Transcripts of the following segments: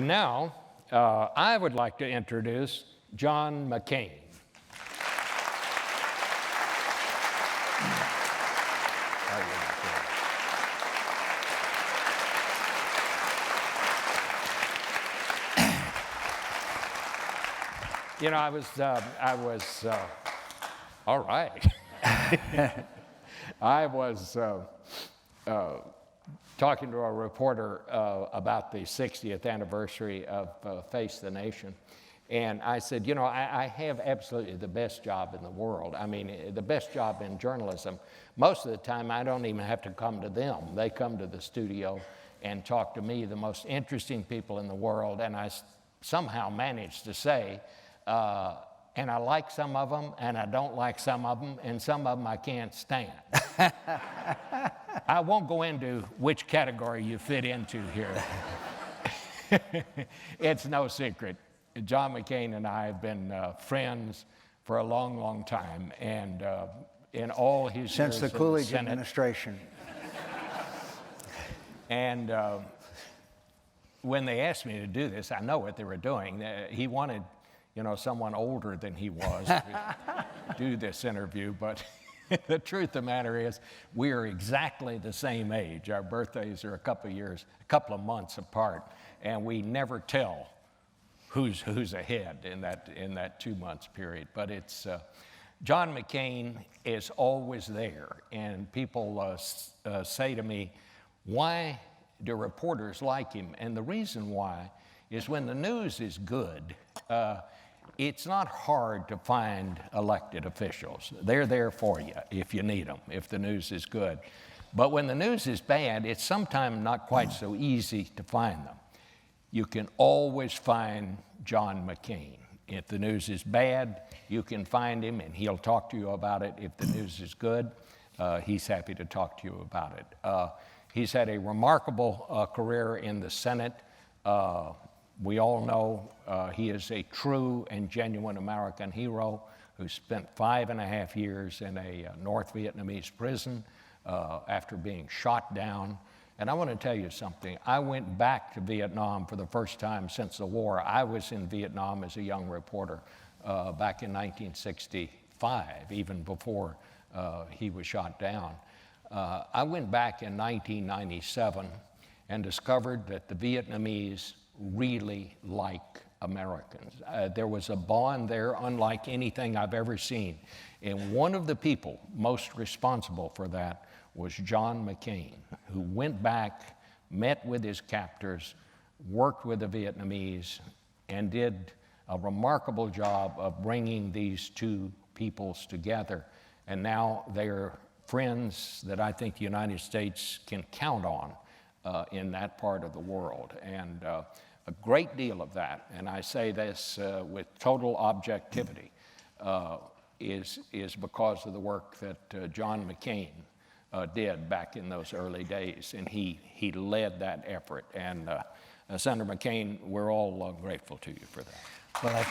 And now, I would like to introduce John McCain. You know, all right. I was talking to a reporter about the 60th anniversary of Face the Nation. And I said, you know, I have absolutely the best job in the world. I mean, the best job in journalism. Most of the time, I don't even have to come to them. They come to the studio and talk to me, the most interesting people in the world. And I somehow managed to say, and I like some of them, and I don't like some of them, and some of them I can't stand. I won't go into which category you fit into here. It's no secret. John McCain and I have been friends for a long, long time, and in all his since years the Coolidge in the Senate, administration. And when they asked me to do this, I know what they were doing. He wanted, you know, someone older than he was to do this interview, but the truth of the matter is we are exactly the same age. Our birthdays are a couple of months apart, and we never tell who's ahead in that 2 months period. But it's John McCain is always there, and people say to me, why do reporters like him? And the reason why is when the news is good, it's not hard to find elected officials. They're there for you if you need them, if the news is good. But when the news is bad, it's sometimes not quite so easy to find them. You can always find John McCain. If the news is bad, you can find him and he'll talk to you about it. If the news is good, he's happy to talk to you about it. He's had a remarkable career in the Senate. We all know he is a true and genuine American hero who spent 5.5 years in a North Vietnamese prison after being shot down. And I want to tell you something. I went back to Vietnam for the first time since the war. I was in Vietnam as a young reporter back in 1965, even before he was shot down. I went back in 1997 and discovered that the Vietnamese really like Americans. There was a bond there unlike anything I've ever seen. And one of the people most responsible for that was John McCain, who went back, met with his captors, worked with the Vietnamese, and did a remarkable job of bringing these two peoples together. And now they're friends that I think the United States can count on in that part of the world. And a great deal of that, and I say this with total objectivity, is because of the work that John McCain did back in those early days, and he led that effort. And Senator McCain, we're all grateful to you for that. Well,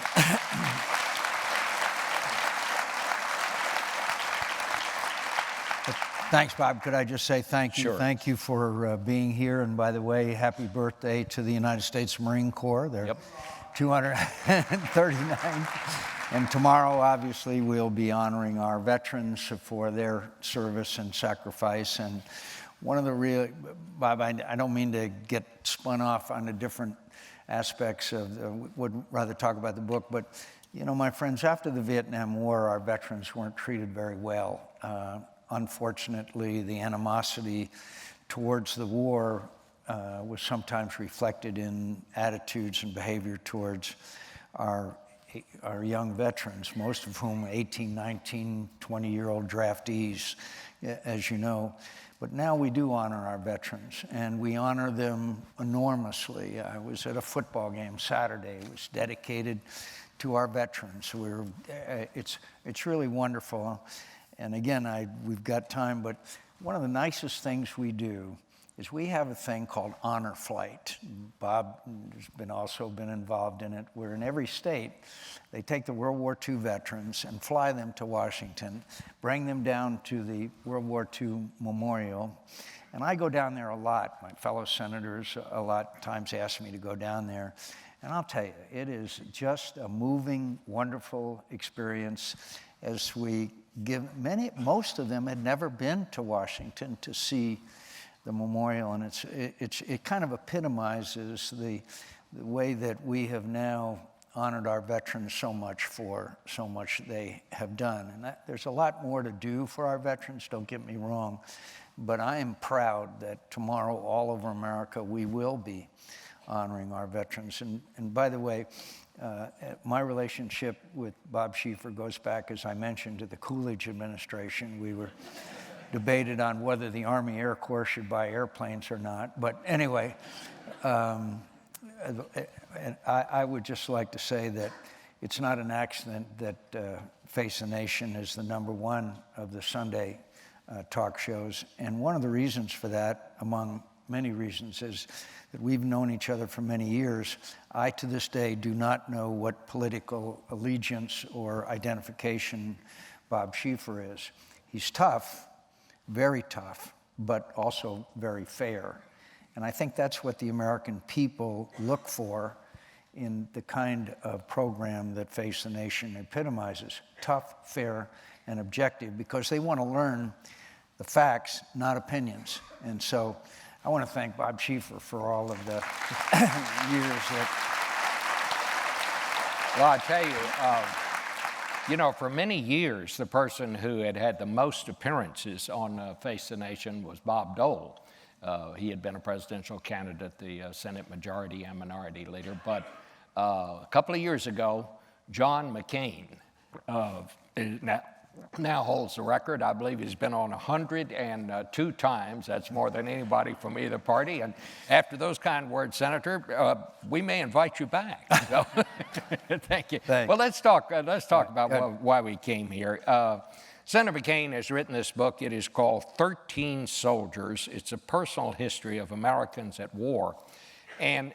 thanks, Bob. Could I just say thank you? Sure. Thank you for being here. And by the way, happy birthday to the United States Marine Corps. They're 239. And tomorrow, obviously, we'll be honoring our veterans for their service and sacrifice. And one of the Bob, I don't mean to get spun off on the different aspects of, would rather talk about the book, but, you know, my friends, after the Vietnam War, our veterans weren't treated very well. Unfortunately, the animosity towards the war was sometimes reflected in attitudes and behavior towards our young veterans, most of whom 18, 19, 20-year-old draftees, as you know. But now we do honor our veterans, and we honor them enormously. I was at a football game Saturday. It was dedicated to our veterans. It's really wonderful. And again, we've got time, but one of the nicest things we do is we have a thing called Honor Flight. Bob has also been involved in it, where in every state, they take the World War II veterans and fly them to Washington, bring them down to the World War II Memorial, And I go down there a lot. My fellow senators a lot of times ask me to go down there. And I'll tell you, it is just a moving, wonderful experience as we give most of them had never been to Washington to see the memorial. And it kind of epitomizes the way that we have now honored our veterans so much for so much they have done. And there's a lot more to do for our veterans, don't get me wrong. But I am proud that tomorrow, all over America, we will be honoring our veterans. And by the way, my relationship with Bob Schieffer goes back, as I mentioned, to the Coolidge administration. We were debated on whether the Army Air Corps should buy airplanes or not. But anyway, I would just like to say that it's not an accident that Face the Nation is the #1 of the Sunday talk shows. And one of the reasons for that, among many reasons, is that we've known each other for many years. I, to this day, do not know what political allegiance or identification Bob Schieffer is. He's tough, very tough, but also very fair. And I think that's what the American people look for in the kind of program that Face the Nation epitomizes: tough, fair, and objective, because they want to learn the facts, not opinions. And so I want to thank Bob Schieffer for all of the years that... Well, I tell you, for many years, the person who had the most appearances on Face the Nation was Bob Dole. He had been a presidential candidate, the Senate Majority and Minority Leader. But a couple of years ago, John McCain now holds the record. I believe he's been on 102 times. That's more than anybody from either party. And after those kind words, Senator, we may invite you back. So, thank you. Thanks. Well, let's talk about why we came here. Senator McCain has written this book. It is called 13 Soldiers. It's a personal history of Americans at war. And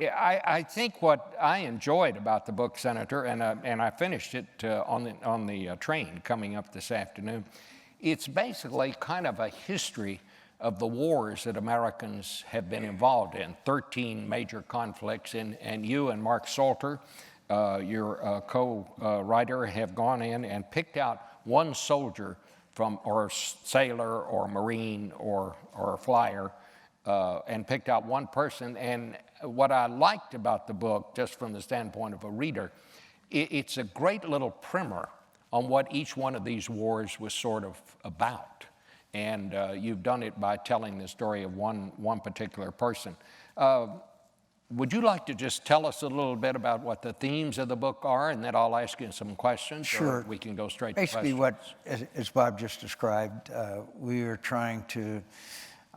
I think what I enjoyed about the book, Senator, and I finished it on the train coming up this afternoon, it's basically kind of a history of the wars that Americans have been involved in, 13 major conflicts, and you and Mark Salter, your co-writer, have gone in and picked out one soldier or sailor or Marine or flyer, and picked out one person. And what I liked about the book, just from the standpoint of a reader, it's a great little primer on what each one of these wars was sort of about. And you've done it by telling the story of one particular person. Would you like to just tell us a little bit about what the themes of the book are, and then I'll ask you some questions? Sure. Or we can go straight Basically, to questions. as Bob just described, we are trying to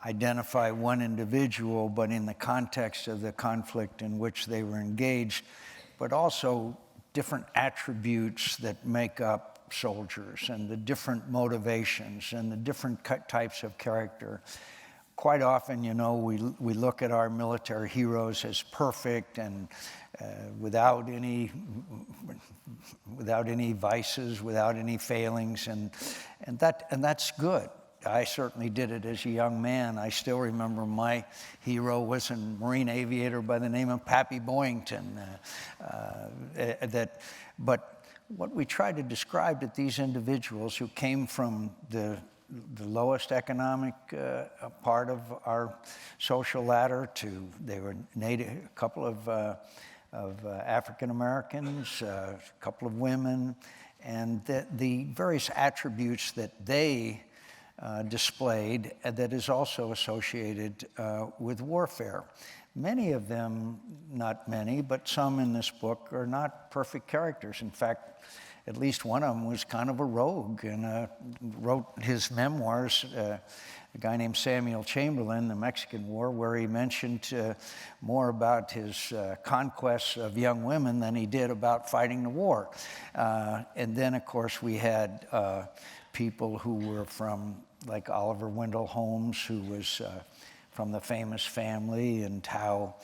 identify one individual, but in the context of the conflict in which they were engaged, but also different attributes that make up soldiers and the different motivations and the different types of character. Quite often, we look at our military heroes as perfect and without any vices, without any failings, and that's good. I certainly did it as a young man. I still remember my hero was a Marine aviator by the name of Pappy Boyington. But what we try to describe that these individuals who came from the lowest economic part of our social ladder they were native, a couple of African Americans, a couple of women, and the various attributes that they displayed that is also associated with warfare. Many of them, not many, but some in this book are not perfect characters. In fact, at least one of them was kind of a rogue and wrote his memoirs, a guy named Samuel Chamberlain, the Mexican War, where he mentioned more about his conquests of young women than he did about fighting the war. And then, of course, we had people who were from, like Oliver Wendell Holmes, who was from the famous family, and how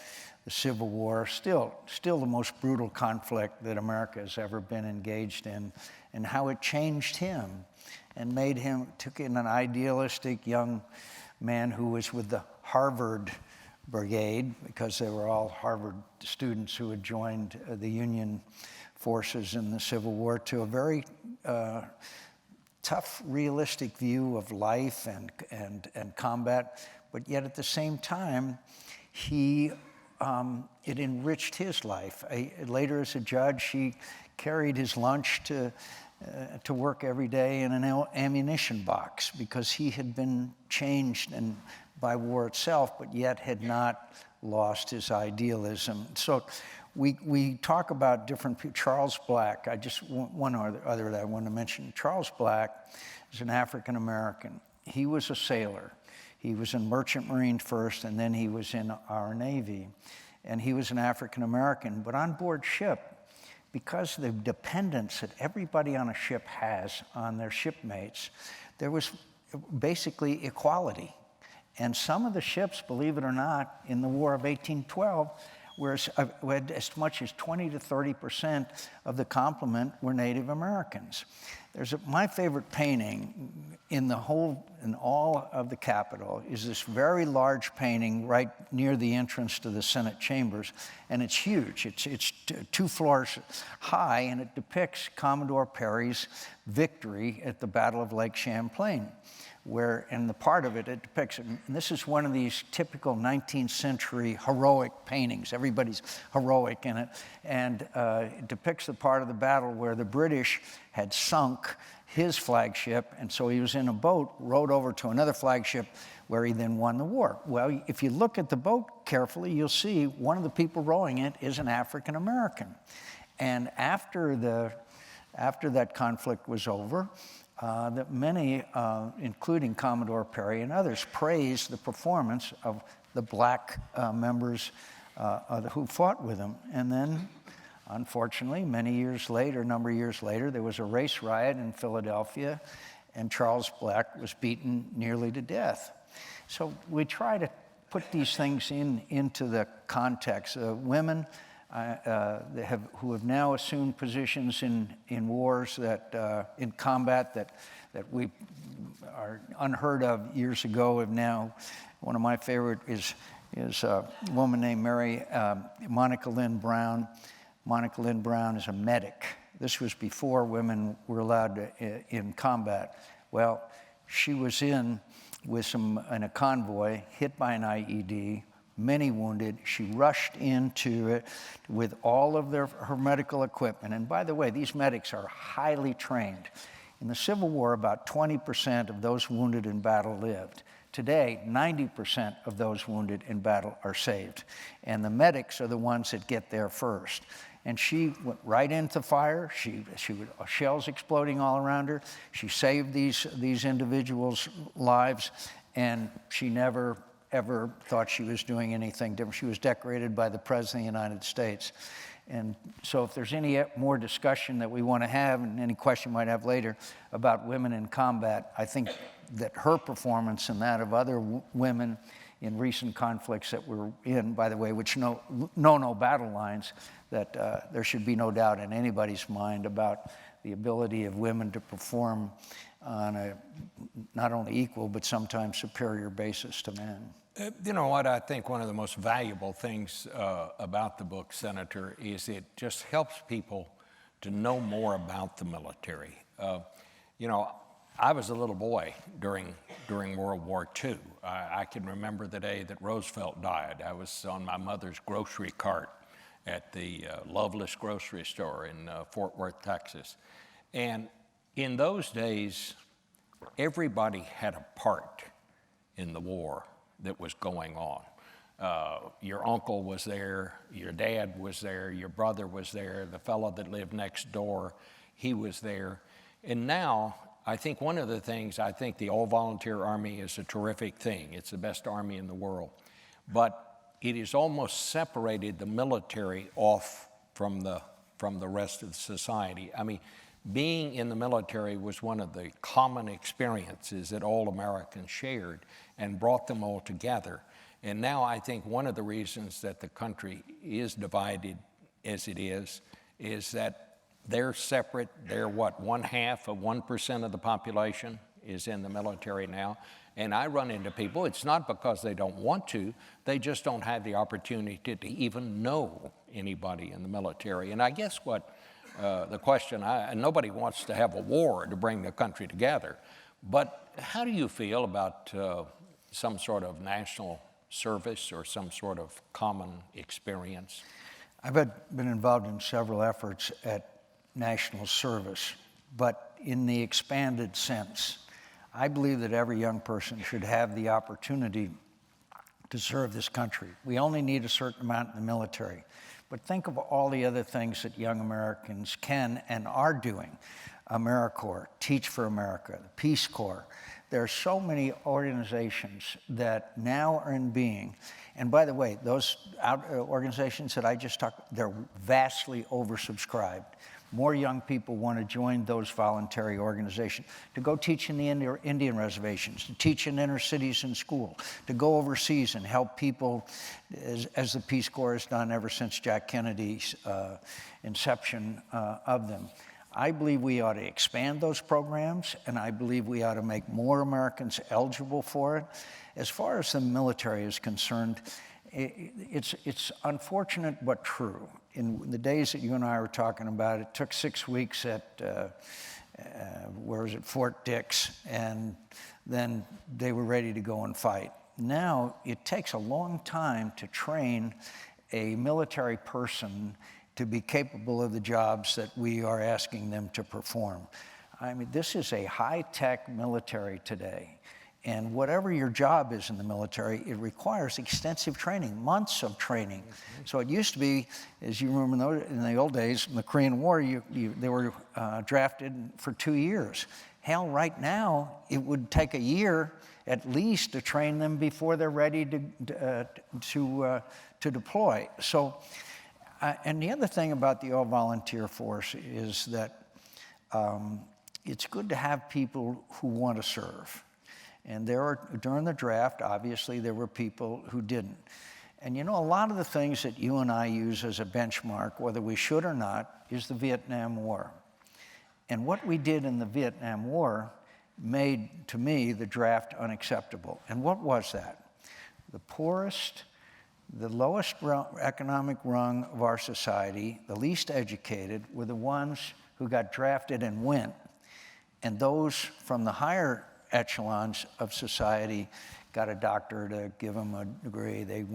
the Civil War, still the most brutal conflict that America has ever been engaged in, and how it changed him and took in an idealistic young man who was with the Harvard Brigade, because they were all Harvard students who had joined the Union forces in the Civil War, to a very tough, realistic view of life and combat. But yet at the same time, it enriched his life. Later as a judge, he carried his lunch to work every day in an ammunition box, because he had been changed by war itself, but yet had not lost his idealism. So we talk about different people. Charles Black, one other that I want to mention. Charles Black is an African American. He was a sailor. He was in Merchant Marine first, and then he was in our Navy. And he was an African American, but on board ship, because of the dependence that everybody on a ship has on their shipmates, there was basically equality. And some of the ships, believe it or not, in the War of 1812, had as much as 20 to 30% of the complement were Native Americans. My favorite painting in all of the Capitol is this very large painting right near the entrance to the Senate chambers, and it's huge. It's 2 floors high, and it depicts Commodore Perry's victory at the Battle of Lake Champlain, and the part of it depicts it. And this is one of these typical 19th century heroic paintings. Everybody's heroic in it. And it depicts the part of the battle where the British had sunk his flagship, and so he was in a boat, rowed over to another flagship, where he then won the war. Well, if you look at the boat carefully, you'll see one of the people rowing it is an African American. And after that conflict was over, that many, including Commodore Perry and others, praised the performance of the black members who fought with him. And then, unfortunately, a number of years later, there was a race riot in Philadelphia, and Charles Black was beaten nearly to death. So we try to put these things into the context. Women who have now assumed positions in wars in combat that we are unheard of years ago, have now. One of my favorite is a woman named Monica Lynn Brown. Monica Lynn Brown is a medic. This was before women were allowed in combat. Well, she was in a convoy, hit by an IED, many wounded. She rushed into it with all of her medical equipment. And by the way, these medics are highly trained. In the Civil War, about 20% of those wounded in battle lived. Today, 90% of those wounded in battle are saved. And the medics are the ones that get there first. And she went right into fire. Shells exploding all around her. She saved these individuals' lives, and she never ever thought she was doing anything different. She was decorated by the President of the United States. And so if there's any more discussion that we want to have, and any question you might have later about women in combat, I think that her performance and that of other women in recent conflicts that we're in, by the way, which know no battle lines, that there should be no doubt in anybody's mind about the ability of women to perform on a not only equal but sometimes superior basis to men. You know what, I think one of the most valuable things about the book, Senator, is it just helps people to know more about the military. I was a little boy during World War II. I can remember the day that Roosevelt died. I was on my mother's grocery cart at the Loveless grocery store in Fort Worth, Texas. And in those days, everybody had a part in the war that was going on. Your uncle was there, your dad was there, your brother was there, the fellow that lived next door, he was there. And now, I think one of the things, I think the all-volunteer Army is a terrific thing. It's the best Army in the world. But it has almost separated the military off from the rest of society. I mean, being in the military was one of the common experiences that all Americans shared and brought them all together. And now I think one of the reasons that the country is divided as it is that they're separate. They're what, 1/2 of 1% of the population is in the military now. And I run into people, it's not because they don't want to, they just don't have the opportunity to even know anybody in the military. And I guess what the question, nobody wants to have a war to bring the country together, but how do you feel about some sort of national service or some sort of common experience? I've been involved in several efforts at national service, but in the expanded sense. I believe that every young person should have the opportunity to serve this country. We only need a certain amount in the military. But think of all the other things that young Americans can and are doing. AmeriCorps, Teach for America, the Peace Corps. There are so many organizations that now are in being. And by the way, those organizations that I just talked, they're vastly oversubscribed. More young people want to join those voluntary organizations, to go teach in the Indian reservations, to teach in inner cities in school, to go overseas and help people, as the Peace Corps has done ever since Jack Kennedy's inception of them. I believe we ought to expand those programs, and I believe we ought to make more Americans eligible for it. As far as the military is concerned, it's unfortunate but true. In the days that you and I were talking about, it took 6 weeks at, Fort Dix, and then they were ready to go and fight. Now, it takes a long time to train a military person to be capable of the jobs that we are asking them to perform. I mean, this is a high-tech military today. And whatever your job is in the military, it requires extensive training, months of training. So it used to be, as you remember in the old days, in the Korean War, they were drafted for 2 years. Hell, right now, it would take a year at least to train them before they're ready to deploy. So, and the other thing about the all-volunteer force is that it's good to have people who want to serve. And during the draft, obviously, there were people who didn't. And you know, a lot of the things that you and I use as a benchmark, whether we should or not, is the Vietnam War. And what we did in the Vietnam War made, to me, the draft unacceptable. And what was that? The poorest, the lowest economic rung of our society, the least educated, were the ones who got drafted and went. And those from the higher echelons of society got a doctor to give them a degree, they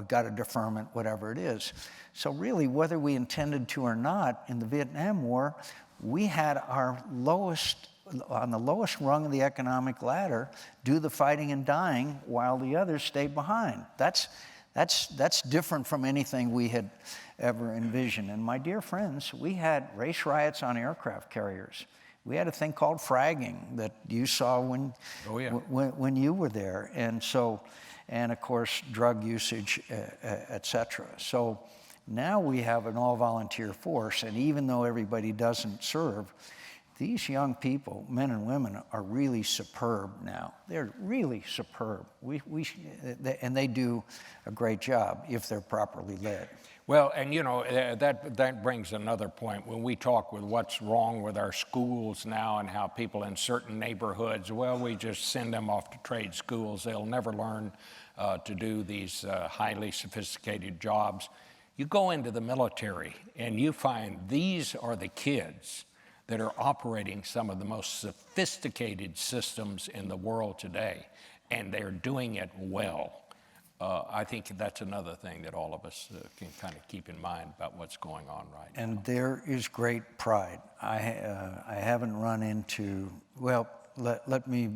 got a deferment, whatever it is. So really, whether we intended to or not, in the Vietnam War, we had our lowest, on the lowest rung of the economic ladder, do the fighting and dying while the others stayed behind. That's different from anything we had ever envisioned. And my dear friends, we had race riots on aircraft carriers. We had a thing called fragging that you saw when you were there, and of course drug usage, et cetera. So now we have an all-volunteer force, and even though everybody doesn't serve, these young people, men and women, are really superb now. They're really superb. And they do a great job if they're properly led. Well, and you know, that brings another point. When we talk with what's wrong with our schools now and how people in certain neighborhoods, well, we just send them off to trade schools. They'll never learn to do these highly sophisticated jobs. You go into the military and you find these are the kids that are operating some of the most sophisticated systems in the world today, and they're doing it well. I think that's another thing that all of us can kind of keep in mind about what's going on right now. And there is great pride. I haven't run into, well, let me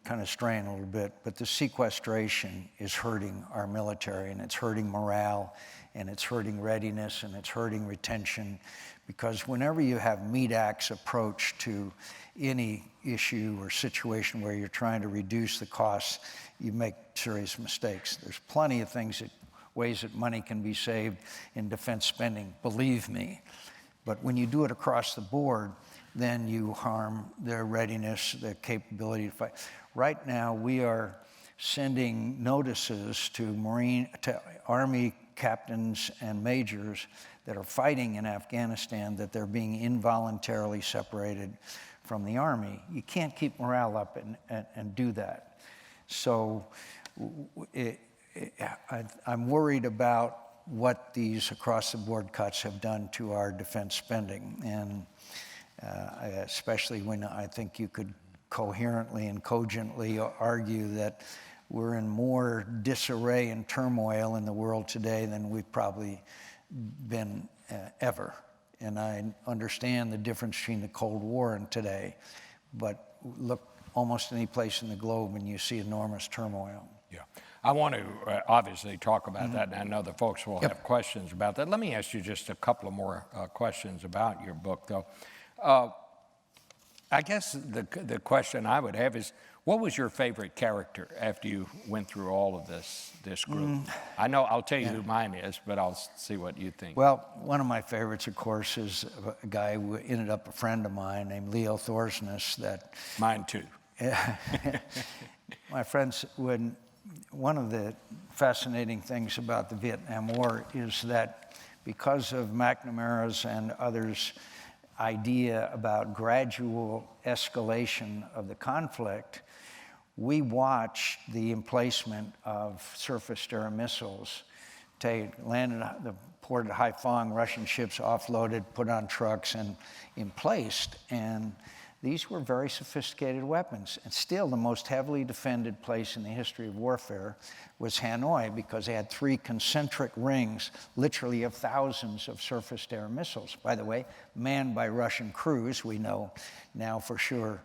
kind of strain a little bit, but the sequestration is hurting our military, and it's hurting morale, and it's hurting readiness, and it's hurting retention, because whenever you have meat axe approach to any issue or situation where you're trying to reduce the costs, you make serious mistakes. There's plenty of ways that money can be saved in defense spending, believe me. But when you do it across the board, then you harm their readiness, their capability to fight. Right now, we are sending notices to Army captains and majors that are fighting in Afghanistan that they're being involuntarily separated from the Army. You can't keep morale up and do that. So I'm worried about what these across-the-board cuts have done to our defense spending, and especially when I think you could coherently and cogently argue that we're in more disarray and turmoil in the world today than we've probably been ever. And I understand the difference between the Cold War and today, but look almost any place in the globe and you see enormous turmoil. Yeah. I want to obviously talk about that, and I know the folks will have questions about that. Let me ask you just a couple of more questions about your book, though. I guess the question I would have is, what was your favorite character after you went through all of this group? I know, I'll tell you who mine is, but I'll see what you think. Well, one of my favorites, of course, is a guy who ended up a friend of mine named Leo Thorsness. Mine too. My friends, one of the fascinating things about the Vietnam War is that because of McNamara's and others' idea about gradual escalation of the conflict, we watched the emplacement of surface-to-air missiles. They landed at the port of Haiphong, Russian ships offloaded, put on trucks, and emplaced. And these were very sophisticated weapons. And still, the most heavily defended place in the history of warfare was Hanoi, because they had 3 concentric rings, literally of thousands of surface-to-air missiles. By the way, manned by Russian crews, we know now for sure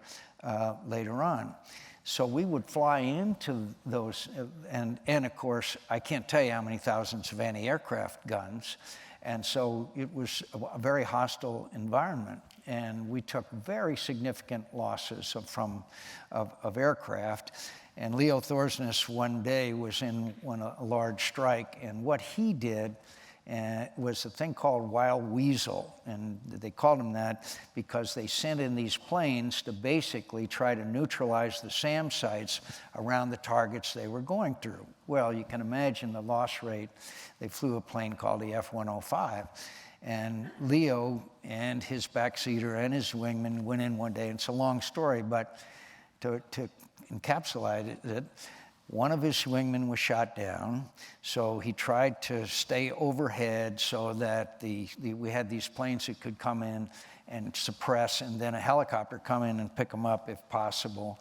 later on. So we would fly into those, and of course, I can't tell you how many thousands of anti-aircraft guns. And so it was a very hostile environment. And we took very significant losses of aircraft. And Leo Thorsness one day was in a large strike, and what he did was a thing called Wild Weasel. And they called him that because they sent in these planes to basically try to neutralize the SAM sites around the targets they were going through. Well, you can imagine the loss rate. They flew a plane called the F-105. And Leo and his backseater and his wingman went in one day. And it's a long story, but to encapsulate it, one of his wingmen was shot down. So he tried to stay overhead so that we had these planes that could come in and suppress, and then a helicopter come in and pick him up if possible.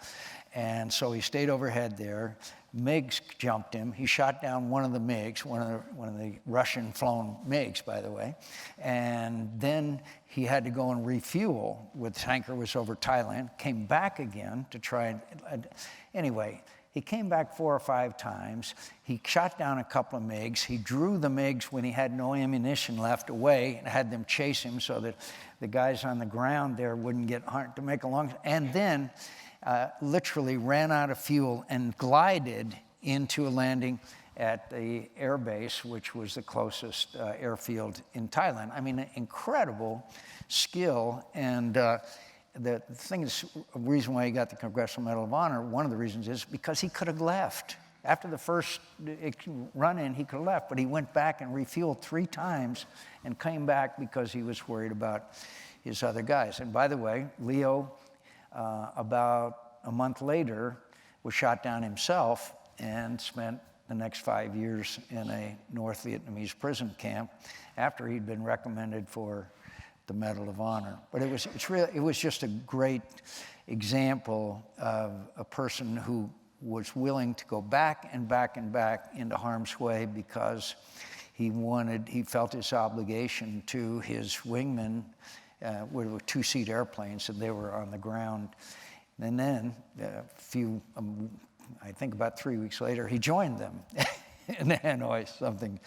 And so he stayed overhead there. MiGs jumped him. He shot down one of the MiGs, one of the Russian-flown MiGs, by the way. And then he had to go and refuel. The tanker was over Thailand. Came back again to try and anyway. He came back 4 or 5 times. He shot down a couple of MiGs. He drew the MiGs when he had no ammunition left away and had them chase him so that the guys on the ground there wouldn't get harmed, to make a long. And then literally ran out of fuel and glided into a landing at the air base, which was the closest airfield in Thailand. I mean, incredible skill. And the thing is, the reason why he got the Congressional Medal of Honor, one of the reasons is because he could have left. After the first run-in, he could have left, but he went back and refueled 3 times and came back because he was worried about his other guys. And by the way, Leo, about a month later, was shot down himself and spent the next 5 years in a North Vietnamese prison camp after he'd been recommended for the Medal of Honor. But it was just a great example of a person who was willing to go back and back and back into harm's way because he felt his obligation to his wingmen. Were 2-seat airplanes, and they were on the ground. And then I think about 3 weeks later, he joined them in Hanoi, something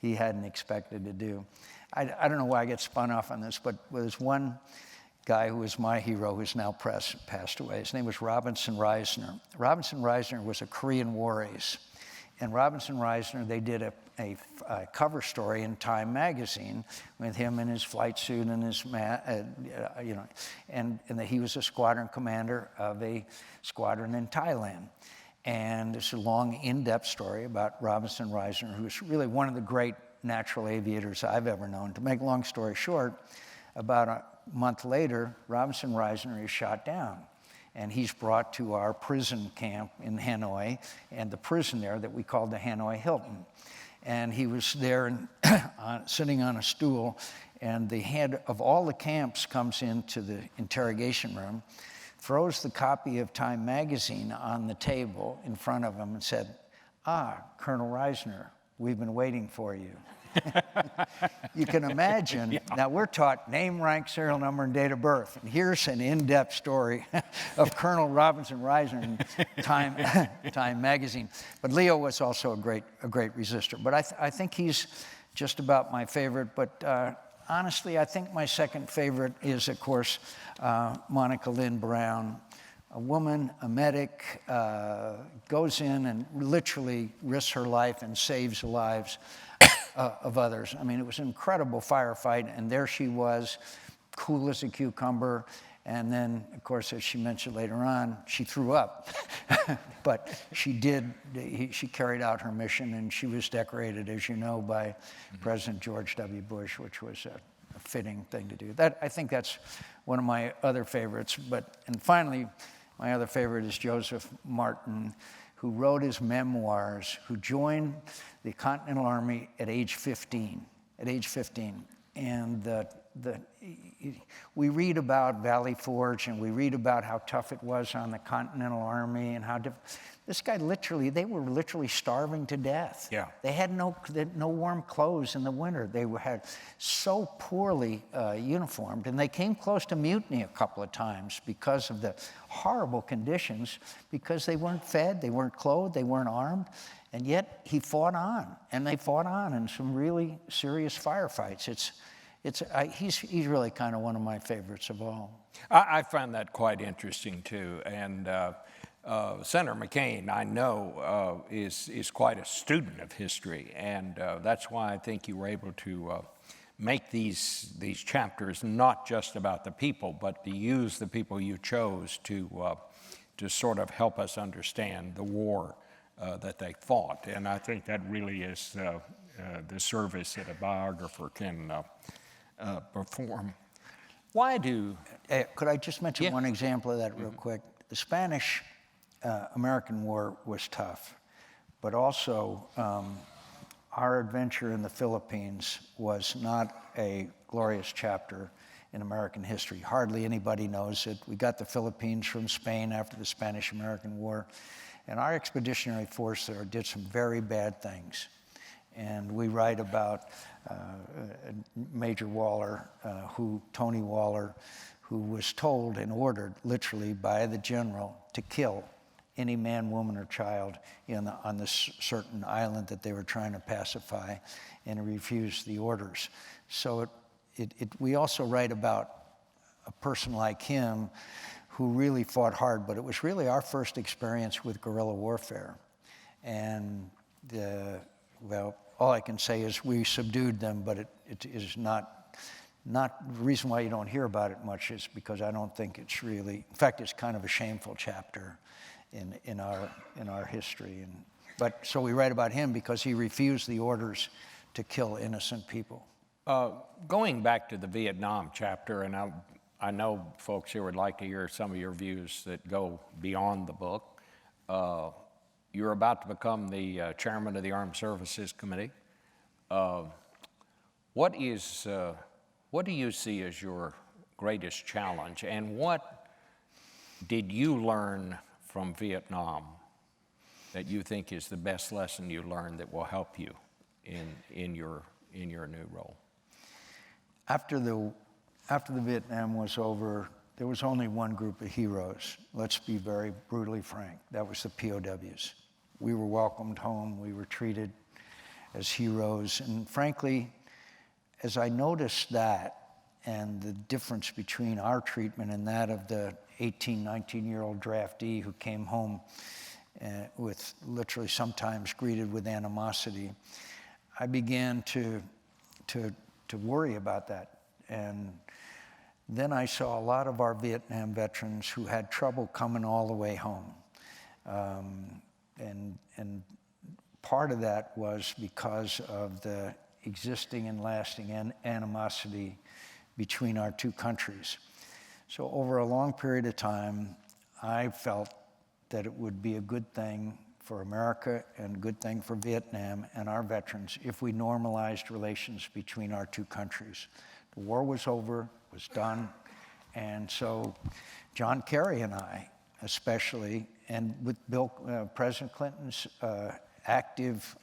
he hadn't expected to do. I don't know why I get spun off on this, but there's one guy who was my hero who's now passed away. His name was Robinson Reisner. Robinson Reisner was a Korean War ace. And Robinson Reisner, they did a cover story in Time magazine with him in his flight suit and his and that he was a squadron commander of a squadron in Thailand. And it's a long, in-depth story about Robinson Reisner, who's really one of the great natural aviators I've ever known. To make a long story short, about month later, Robinson Reisner is shot down. And he's brought to our prison camp in Hanoi, and the prison there that we called the Hanoi Hilton. And he was there and sitting on a stool, and the head of all the camps comes into the interrogation room, throws the copy of Time magazine on the table in front of him and said, "Ah, Colonel Reisner, we've been waiting for you." You can imagine, yeah. Now we're taught name, rank, serial number, and date of birth. And here's an in-depth story of Colonel Robinson Reisner in Time magazine. But Leo was also a great resistor. But I think he's just about my favorite. But honestly, I think my second favorite is, of course, Monica Lynn Brown. A woman, a medic, goes in and literally risks her life and saves the lives of others. I mean, it was an incredible firefight, and there she was, cool as a cucumber. And then, of course, as she mentioned later on, she threw up. But she carried out her mission, and she was decorated, as you know, by President George W. Bush, which was a fitting thing to do. I think that's one of my other favorites. And finally, my other favorite is Joseph Martin, who wrote his memoirs, who joined the Continental Army at age 15. And we read about Valley Forge, and we read about how tough it was on the Continental Army, and how this guy they were literally starving to death. Yeah. They had no warm clothes in the winter. They had so poorly uniformed, and they came close to mutiny a couple of times because of the horrible conditions, because they weren't fed, they weren't clothed, they weren't armed, and yet he fought on, and they fought on in some really serious firefights. He's really kind of one of my favorites of all. I find that quite interesting too, and Senator McCain, I know, is quite a student of history, and that's why I think you were able to make these chapters not just about the people, but to use the people you chose to sort of help us understand the war that they fought, and I think that really is the service that a biographer can perform. Why do... Could I just mention one example of that real quick? The Spanish-American War was tough, but also our adventure in the Philippines was not a glorious chapter in American history. Hardly anybody knows it. We got the Philippines from Spain after the Spanish-American War, and our expeditionary force there did some very bad things. And we write about Major Waller, Tony Waller, who was told and ordered literally by the general to kill any man, woman, or child on this certain island that they were trying to pacify, and he refused the orders. So we also write about a person like him who really fought hard, but it was really our first experience with guerrilla warfare. And all I can say is we subdued them, but it is not the reason why you don't hear about it much is because I don't think it's really, in fact, it's kind of a shameful chapter in our history. So we write about him because he refused the orders to kill innocent people. Going back to the Vietnam chapter, and I know folks here would like to hear some of your views that go beyond the book. You're about to become the chairman of the Armed Services Committee. What do you see as your greatest challenge, and what did you learn from Vietnam that you think is the best lesson you learned that will help you in your new role? After the Vietnam was over, there was only one group of heroes. Let's be very brutally frank. That was the POWs. We were welcomed home. We were treated as heroes. And frankly, as I noticed that and the difference between our treatment and that of the 18, 19-year-old draftee who came home with literally sometimes greeted with animosity, I began to worry about that. And then I saw a lot of our Vietnam veterans who had trouble coming all the way home. And part of that was because of the existing and lasting animosity between our two countries. So over a long period of time, I felt that it would be a good thing for America and a good thing for Vietnam and our veterans if we normalized relations between our two countries. The war was over, was done, and so John Kerry and I especially, and with President Clinton's active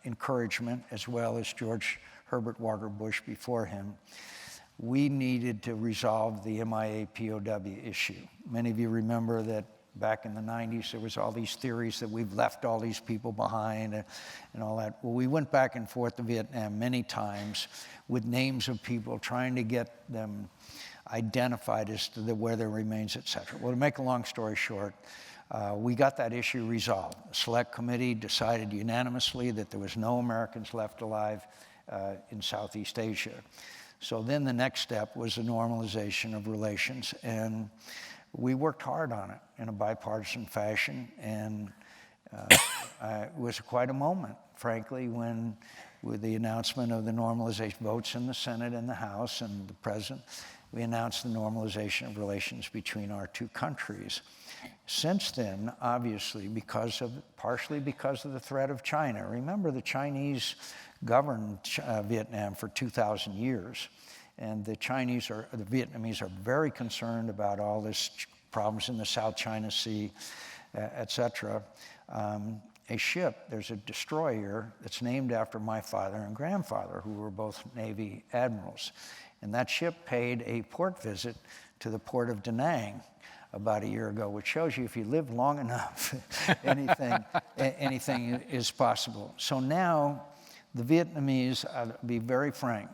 encouragement, as well as George Herbert Walker Bush before him, we needed to resolve the MIA POW issue. Many of you remember that back in the 90s, there was all these theories that we've left all these people behind and all that. Well, we went back and forth to Vietnam many times with names of people, trying to get them identified as to where their remains, et cetera. Well, to make a long story short, we got that issue resolved. The Select Committee decided unanimously that there was no Americans left alive in Southeast Asia. So then the next step was the normalization of relations, and we worked hard on it in a bipartisan fashion, and it was quite a moment, frankly, when with the announcement of the normalization votes in the Senate and the House and the President, we announced the normalization of relations between our two countries. Since then, obviously, partially because of the threat of China. Remember, the Chinese governed Vietnam for 2,000 years. And the Vietnamese are very concerned about all this problems in the South China Sea, et cetera. A ship, there's a destroyer that's named after my father and grandfather, who were both Navy admirals. And that ship paid a port visit to the port of Da Nang about a year ago, which shows you if you live long enough, anything is possible. So now the Vietnamese, I'll be very frank,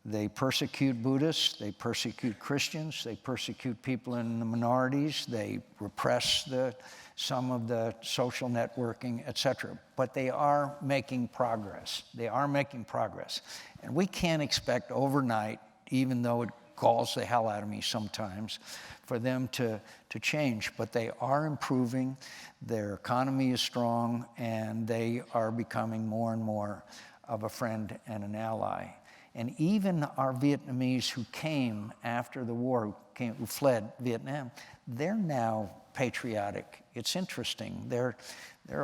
they persecute Buddhists, they persecute Christians, they persecute people in the minorities, they repress some of the social networking, et cetera. But they are making progress. They are making progress. And we can't expect overnight, even though it galls the hell out of me sometimes, for them to change. But they are improving, their economy is strong, and they are becoming more and more of a friend and an ally. And even our Vietnamese who came after the war, who fled Vietnam, they're now patriotic. It's interesting. They're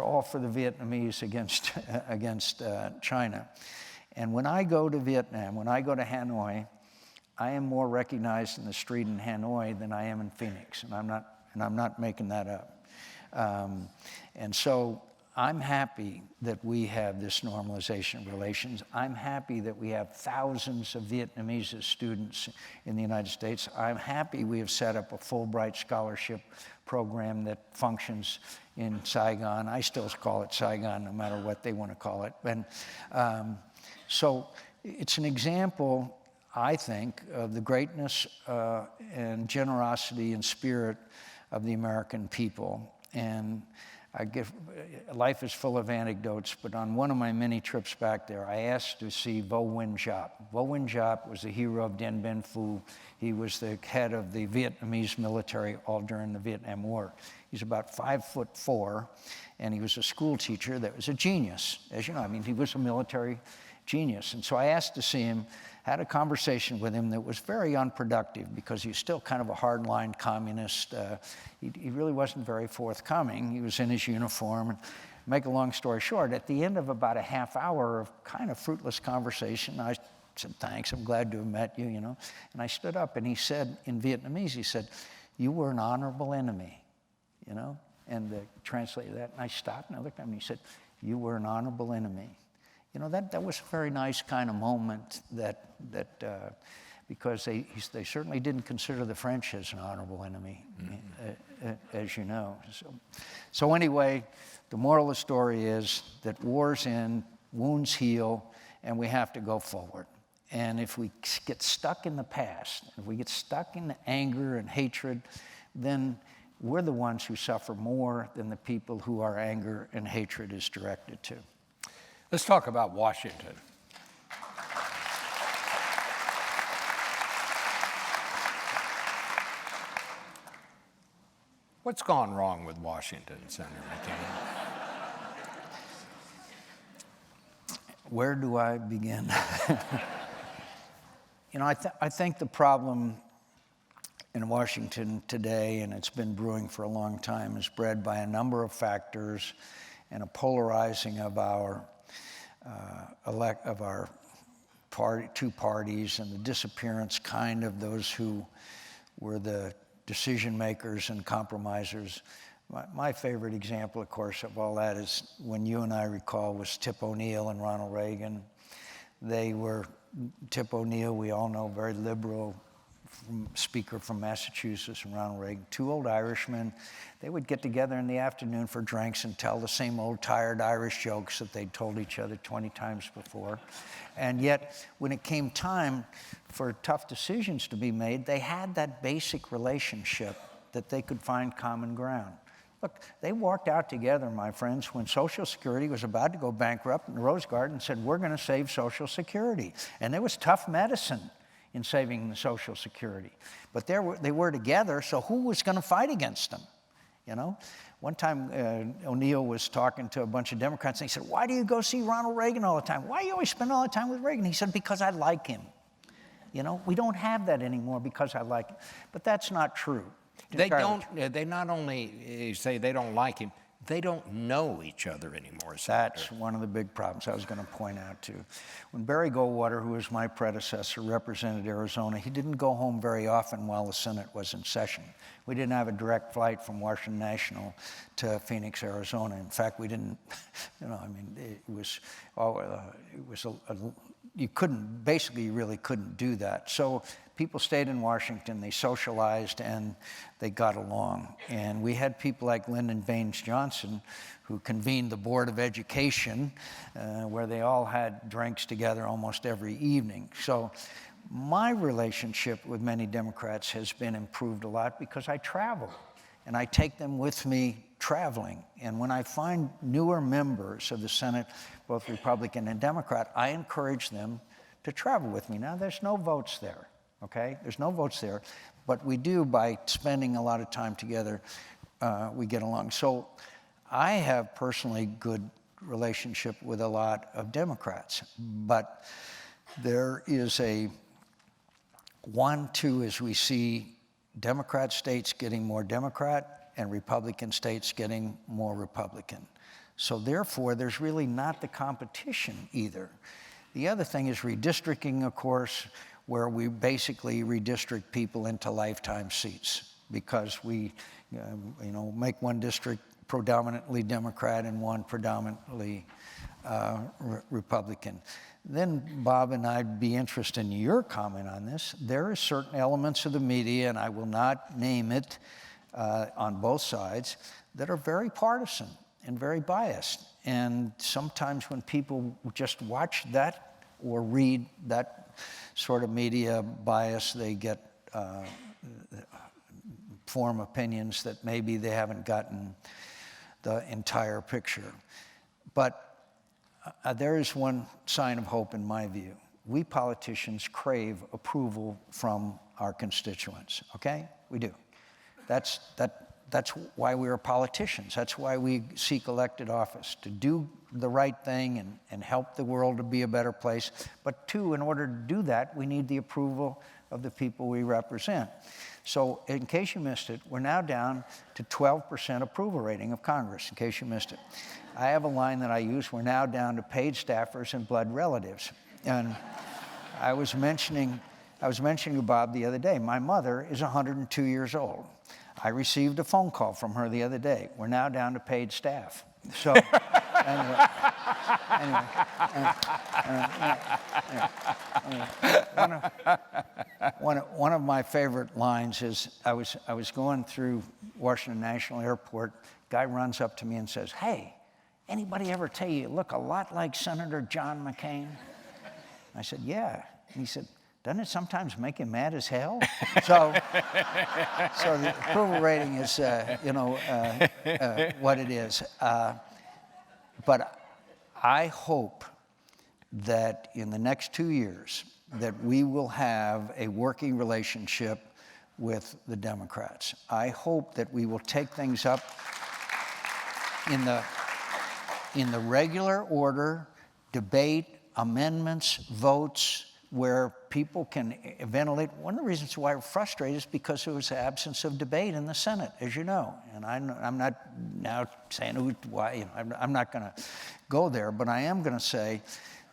all for the Vietnamese against China. And when I go to Vietnam, when I go to Hanoi, I am more recognized in the street in Hanoi than I am in Phoenix, and I'm not making that up. And so I'm happy that we have this normalization of relations. I'm happy that we have thousands of Vietnamese as students in the United States. I'm happy we have set up a Fulbright scholarship program that functions in Saigon. I still call it Saigon, no matter what they want to call it. And so it's an example, I think, of the greatness and generosity and spirit of the American people. And life is full of anecdotes, but on one of my many trips back there, I asked to see Vo Nguyen Giap. Vo Nguyen Giap was the hero of Dien Bien Phu. He was the head of the Vietnamese military all during the Vietnam War. He's about 5'4", and he was a school teacher that was a genius. As you know, I mean, he was a military genius. And so I asked to see him, had a conversation with him that was very unproductive because he's still kind of a hardline communist. He really wasn't very forthcoming. He was in his uniform. And make a long story short, at the end of about a half hour of kind of fruitless conversation, I said, "Thanks, I'm glad to have met you," And I stood up and he said, in Vietnamese, he said, "You were an honorable enemy," And translated that, and I stopped and I looked at him and he said, "You were an honorable enemy." That was a very nice kind of moment because they certainly didn't consider the French as an honorable enemy, as you know. So anyway, the moral of the story is that wars end, wounds heal, and we have to go forward. And if we get stuck in the past, if we get stuck in the anger and hatred, then we're the ones who suffer more than the people who our anger and hatred is directed to. Let's talk about Washington. What's gone wrong with Washington, Senator McCain? Where do I begin? You know, I think the problem in Washington today, and it's been brewing for a long time, is bred by a number of factors and a polarizing of our two parties, and the disappearance kind of those who were the decision makers and compromisers. My favorite example, of course, of all that is when you and I recall was Tip O'Neill and Ronald Reagan. They were, Tip O'Neill, we all know, very liberal speaker from Massachusetts, and Ronald Reagan, two old Irishmen. They would get together in the afternoon for drinks and tell the same old tired Irish jokes that they'd told each other 20 times before. And yet, when it came time for tough decisions to be made, they had that basic relationship that they could find common ground. Look, they walked out together, my friends, when Social Security was about to go bankrupt, and Rose Garden said, we're going to save Social Security. And there was tough medicine in saving the Social Security. But they were together, so who was going to fight against them? You know? One time, O'Neill was talking to a bunch of Democrats, and he said, why do you go see Ronald Reagan all the time? Why do you always spend all the time with Reagan? He said, because I like him. You know, we don't have that anymore because I like him. But that's not true. They not only say they don't like him, they don't know each other anymore. That's one of the big problems I was going to point out, too. When Barry Goldwater, who was my predecessor, represented Arizona, he didn't go home very often while the Senate was in session. We didn't have a direct flight from Washington National to Phoenix, Arizona. In fact, we didn't, you know, I mean, you couldn't, basically, you really couldn't do that. So people stayed in Washington, they socialized, and they got along. And we had people like Lyndon Baines Johnson, who convened the Board of Education, where they all had drinks together almost every evening. So my relationship with many Democrats has been improved a lot because I travel, and I take them with me traveling. And when I find newer members of the Senate, both Republican and Democrat, I encourage them to travel with me. Now, there's no votes there. Okay? There's no votes there, but we do, by spending a lot of time together, we get along. So I have personally good relationship with a lot of Democrats, but there is a 1-2 as we see Democrat states getting more Democrat and Republican states getting more Republican. So therefore, there's really not the competition either. The other thing is redistricting, of course, where we basically redistrict people into lifetime seats because we, make one district predominantly Democrat and one predominantly Republican. Then, Bob, and I'd be interested in your comment on this. There are certain elements of the media, and I will not name it, on both sides, that are very partisan and very biased. And sometimes when people just watch that or read that sort of media bias, they get form opinions that maybe they haven't gotten the entire picture. But there is one sign of hope in my view. We politicians crave approval from our constituents, okay? We do. That's why we are politicians. That's why we seek elected office, to do the right thing and help the world to be a better place. But two, in order to do that, we need the approval of the people we represent. So in case you missed it, we're now down to 12% approval rating of Congress, in case you missed it. I have a line that I use, we're now down to paid staffers and blood relatives. And I was mentioning to Bob the other day, my mother is 102 years old. I received a phone call from her the other day. We're now down to paid staff. So, anyway, one of my favorite lines is I was going through Washington National Airport. Guy runs up to me and says, "Hey, anybody ever tell you look a lot like Senator John McCain?" I said, "Yeah." And he said, "Doesn't it sometimes make you mad as hell?" So the approval rating is, what it is. But I hope that in the next 2 years that we will have a working relationship with the Democrats. I hope that we will take things up in the regular order, debate, amendments, votes, where people can ventilate. One of the reasons why we're frustrated is because there was an absence of debate in the Senate, as you know. And I'm not now saying why, I'm not going to go there, but I am going to say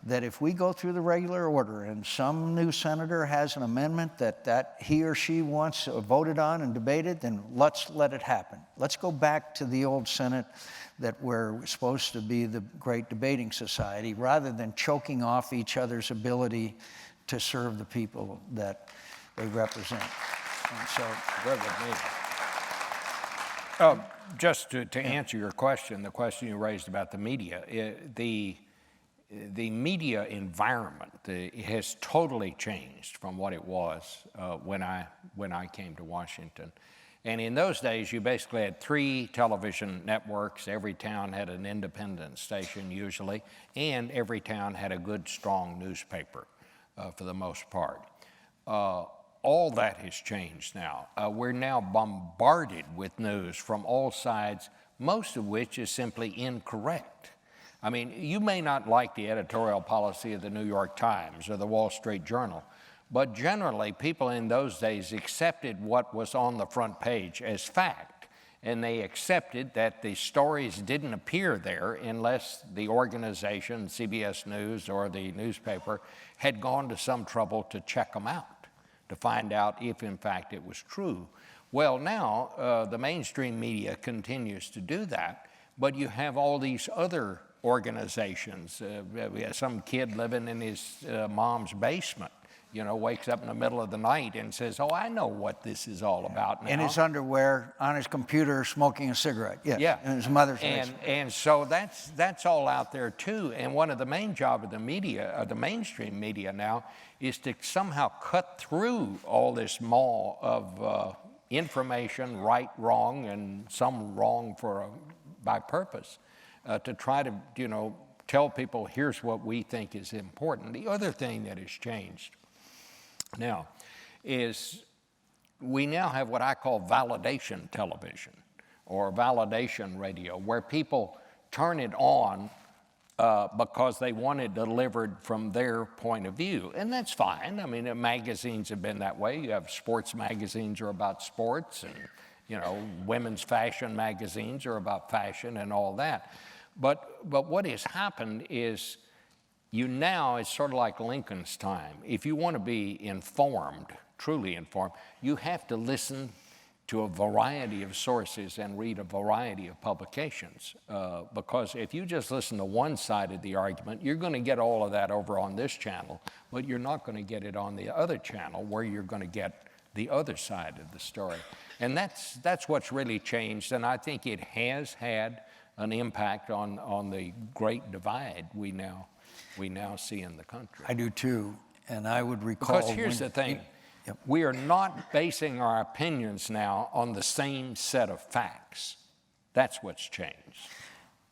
that if we go through the regular order and some new senator has an amendment that he or she wants voted on and debated, then let's let it happen. Let's go back to the old Senate that we're supposed to be the great debating society, rather than choking off each other's ability to serve the people that they represent. And so, Good with me. Just to answer your question, the question you raised about the media, the media environment has totally changed from what it was when I came to Washington. And in those days, you basically had 3 television networks. Every town had an independent station usually, and every town had a good, strong newspaper for the most part. All that has changed now. We're now bombarded with news from all sides, most of which is simply incorrect. I mean, you may not like the editorial policy of the New York Times or the Wall Street Journal, but generally people in those days accepted what was on the front page as fact, and they accepted that the stories didn't appear there unless the organization, CBS News or the newspaper, had gone to some trouble to check them out, to find out if in fact it was true. Well, now the mainstream media continues to do that, but you have all these other organizations. We have some kid living in his mom's basement, wakes up in the middle of the night and says, "Oh, I know what this is all about now." in his underwear, on his computer, smoking a cigarette. Yes. Yeah. In his mother's basement. And so that's all out there too. And one of the main jobs of the media, the mainstream media now, is to somehow cut through all this maw of information, right, wrong, and some wrong by purpose, to try to, tell people, here's what we think is important. The other thing that has changed now is we now have what I call validation television or validation radio, where people turn it on because they want it delivered from their point of view. And that's fine. I mean, magazines have been that way. You have sports magazines are about sports, and women's fashion magazines are about fashion and all that. But what has happened is it's sort of like Lincoln's time. If you want to be informed, truly informed, you have to listen to a variety of sources and read a variety of publications. Because if you just listen to one side of the argument, you're going to get all of that over on this channel, but you're not going to get it on the other channel where you're going to get the other side of the story. And that's what's really changed, and I think it has had an impact on the great divide we now see in the country. I do too, and I would recall. Because here's the thing, we are not basing our opinions now on the same set of facts. That's what's changed.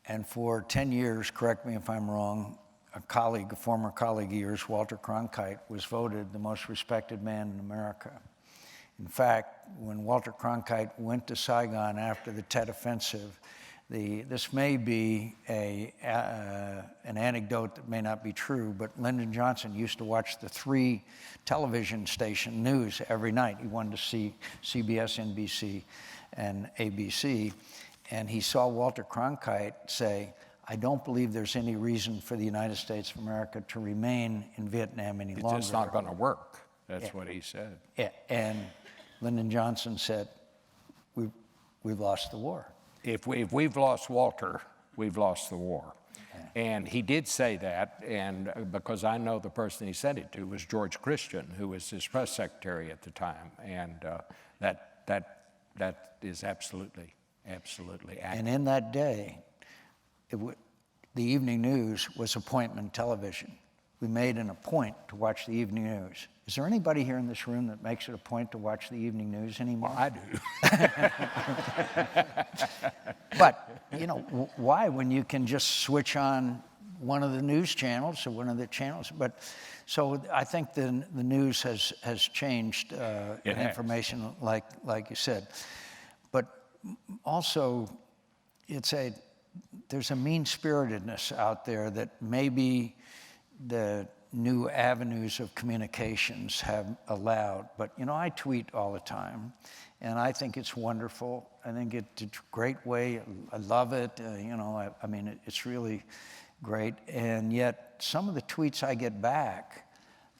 And for 10 years, correct me if I'm wrong, a former colleague of yours, Walter Cronkite, was voted the most respected man in America. In fact, when Walter Cronkite went to Saigon after the Tet Offensive, this may be an anecdote that may not be true, but Lyndon Johnson used to watch the 3 television station news every night. He wanted to see CBS, NBC, and ABC. And he saw Walter Cronkite say, "I don't believe there's any reason for the United States of America to remain in Vietnam any longer. It's just not going to work." That's what he said. And Lyndon Johnson said, we've lost the war. If we've lost Walter, we've lost the war. And he did say that, and because I know the person he said it to was George Christian, who was his press secretary at the time, and that is absolutely accurate. And in that day, the evening news was appointment television. We made it a point to watch the evening news. Is there anybody here in this room that makes it a point to watch the evening news anymore? Well, I do. But, why when you can just switch on one of the news channels or one of the channels? But so I think the news has changed information, like you said. But also, there's a mean-spiritedness out there that maybe the new avenues of communications have allowed. But, you know, I tweet all the time, and I think it's wonderful. I think it's a great way. I love it. You know, I mean, it's really great. And yet, some of the tweets I get back,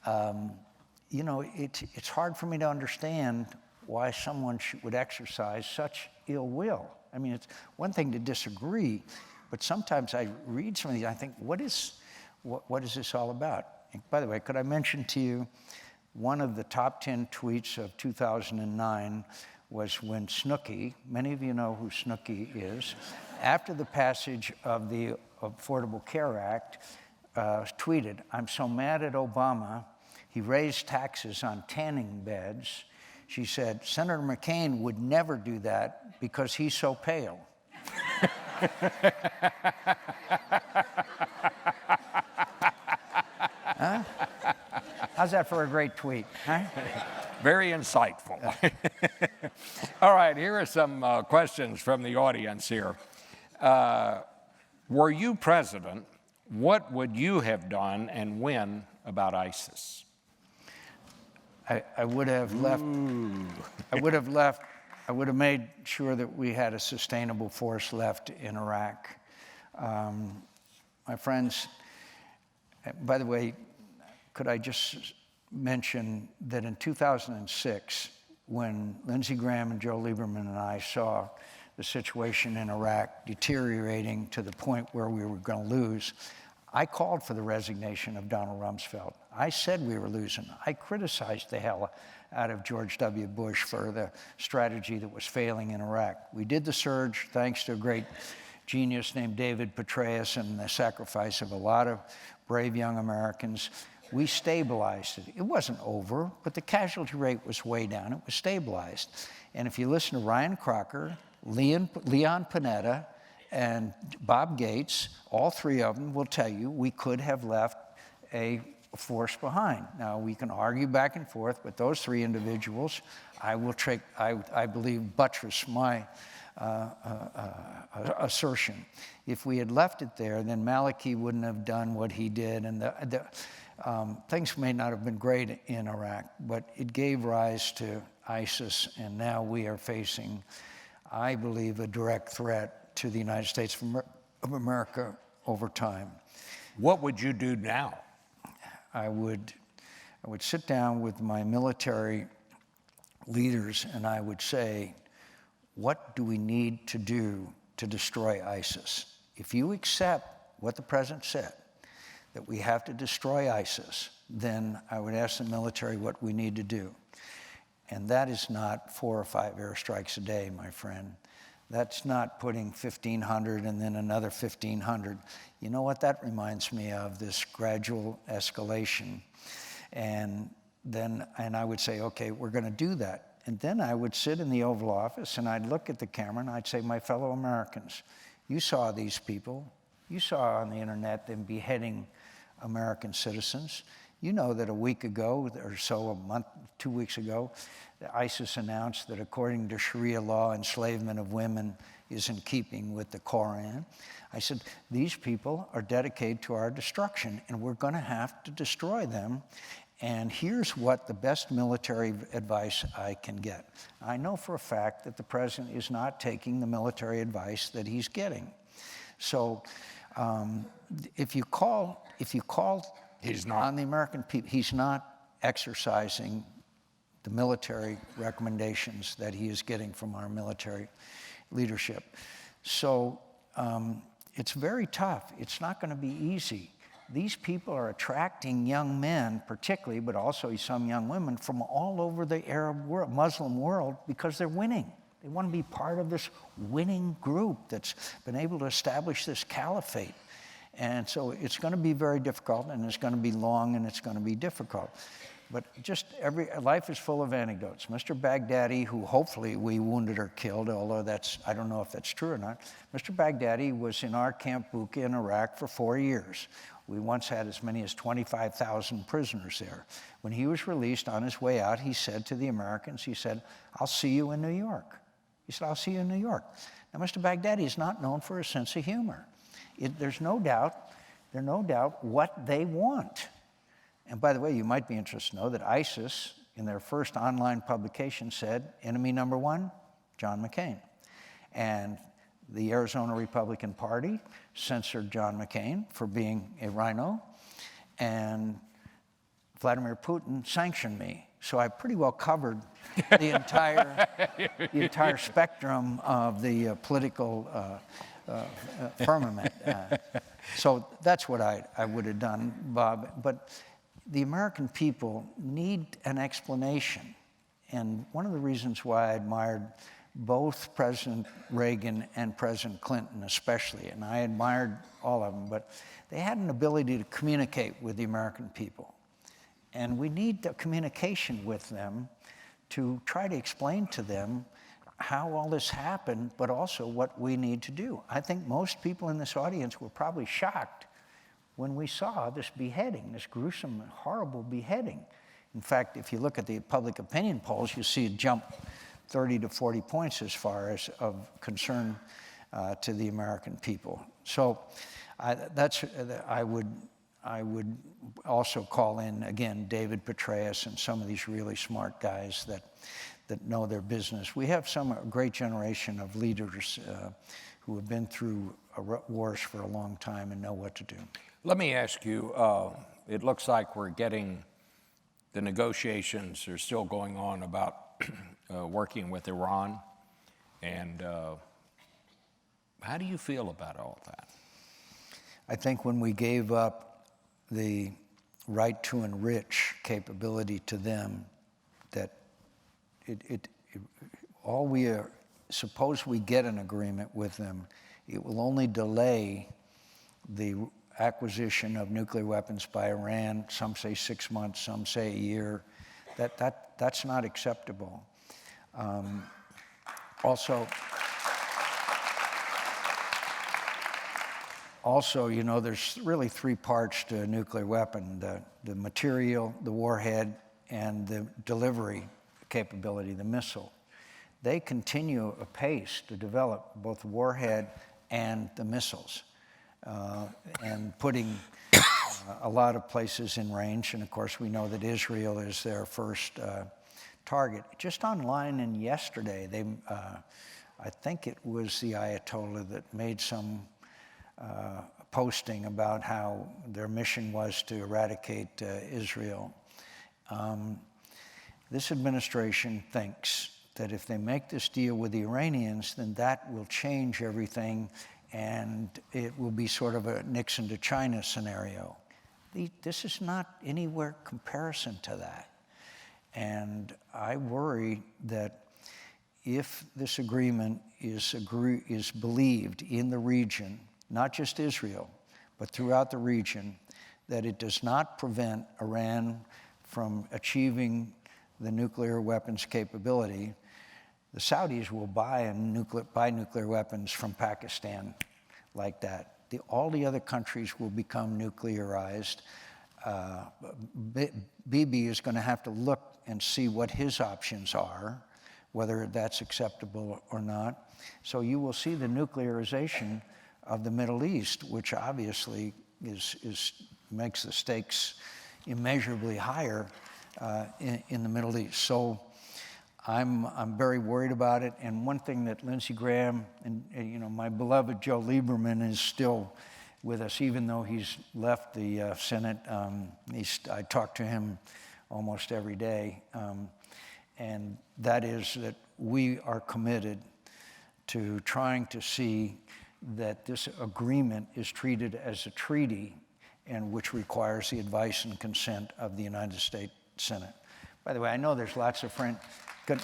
you know, it's hard for me to understand why someone would exercise such ill will. I mean, it's one thing to disagree, but sometimes I read some of these, I think, what is this all about? And by the way, could I mention to you, one of the top 10 tweets of 2009 was when Snooki, many of you know who Snooki is, after the passage of the Affordable Care Act, tweeted, "I'm so mad at Obama. He raised taxes on tanning beds." She said, "Senator McCain would never do that because he's so pale." Huh? How's that for a great tweet? Huh? Very insightful. All right, here are some questions from the audience here. Were you president, what would you have done and when about ISIS? I would have left. I would have left. I would have made sure that we had a sustainable force left in Iraq. My friends, by the way, could I just mention that in 2006, when Lindsey Graham and Joe Lieberman and I saw the situation in Iraq deteriorating to the point where we were going to lose, I called for the resignation of Donald Rumsfeld. I said we were losing. I criticized the hell out of George W. Bush for the strategy that was failing in Iraq. We did the surge thanks to a great genius named David Petraeus and the sacrifice of a lot of brave young Americans. We stabilized it. It wasn't over, but the casualty rate was way down. It was stabilized. And if you listen to Ryan Crocker, Leon Panetta, and Bob Gates, all three of them will tell you we could have left a force behind. Now, we can argue back and forth, but those three individuals, I believe, buttress my assertion. If we had left it there, then Maliki wouldn't have done what he did, and things may not have been great in Iraq, but it gave rise to ISIS, and now we are facing, I believe, a direct threat to the United States of America over time. What would you do now? I would sit down with my military leaders and I would say, what do we need to do to destroy ISIS? If you accept what the president said, that we have to destroy ISIS, then I would ask the military what we need to do. And that is not 4 or 5 airstrikes a day, my friend. That's not putting 1,500 and then another 1,500. You know what that reminds me of? This gradual escalation. And I would say, okay, we're going to do that. And then I would sit in the Oval Office and I'd look at the camera and I'd say, my fellow Americans, you saw these people. You saw on the internet them beheading American citizens. You know that a week ago or so, a month, 2 weeks ago, ISIS announced that according to Sharia law, enslavement of women is in keeping with the Koran. I said, these people are dedicated to our destruction, and we're going to have to destroy them. And here's what the best military advice I can get. I know for a fact that the president is not taking the military advice that he's getting. So if you call He's not. on the American people, he's not exercising the military recommendations that he is getting from our military leadership. So it's very tough. It's not going to be easy. These people are attracting young men, particularly, but also some young women from all over the Arab world, Muslim world, because they're winning. They want to be part of this winning group that's been able to establish this caliphate. And so it's going to be very difficult, and it's going to be long, and it's going to be difficult. But just life is full of anecdotes. Mr. Baghdadi, who hopefully we wounded or killed, although I don't know if that's true or not. Mr. Baghdadi was in our Camp Bucca in Iraq for 4 years. We once had as many as 25,000 prisoners there. When he was released on his way out, he said to the Americans, he said, I'll see you in New York. He said, I'll see you in New York. Now, Mr. Baghdadi is not known for his sense of humor. There's no doubt what they want. And by the way, you might be interested to know that ISIS, in their first online publication, said, enemy number one, John McCain. And the Arizona Republican Party censored John McCain for being a rhino, and Vladimir Putin sanctioned me. So I pretty well covered the entire spectrum of the political firmament. So that's what I would have done, Bob. But the American people need an explanation. And one of the reasons why I admired both President Reagan and President Clinton especially, and I admired all of them, but they had an ability to communicate with the American people. And we need the communication with them to try to explain to them how all this happened, but also what we need to do. I think most people in this audience were probably shocked when we saw this beheading, this gruesome, horrible beheading. In fact, if you look at the public opinion polls, you see it jump 30 to 40 points as far as of concern to the American people. So I would also call in, again, David Petraeus and some of these really smart guys that know their business. We have a great generation of leaders who have been through wars for a long time and know what to do. Let me ask you, it looks like we're getting, the negotiations are still going on about working with Iran. And how do you feel about all that? I think when we gave up the right to enrich capability to them, that all we are, suppose we get an agreement with them, it will only delay the acquisition of nuclear weapons by Iran. Some say 6 months, some say a year. That's not acceptable. Also, you know, there's really 3 parts to a nuclear weapon: the material, the warhead, and the delivery capability, the missile. They continue apace to develop both the warhead and the missiles, and putting a lot of places in range. And of course, we know that Israel is their first target. Just online and yesterday, I think it was the Ayatollah that made some posting about how their mission was to eradicate Israel. This administration thinks that if they make this deal with the Iranians, then that will change everything, and it will be sort of a Nixon to China scenario. This is not anywhere comparison to that. And I worry that if this agreement is believed in the region, not just Israel, but throughout the region, that it does not prevent Iran from achieving the nuclear weapons capability. The Saudis will buy nuclear weapons from Pakistan like that. All the other countries will become nuclearized. Bibi is going to have to look and see what his options are, whether that's acceptable or not. So you will see the nuclearization of the Middle East, which obviously makes the stakes immeasurably higher in the Middle East. So I'm very worried about it. And one thing that Lindsey Graham and my beloved Joe Lieberman is still with us, even though he's left the Senate. I talk to him almost every day, and that is that we are committed to trying to see that this agreement is treated as a treaty, and which requires the advice and consent of the United States Senate. By the way, I know there's lots of friends. Could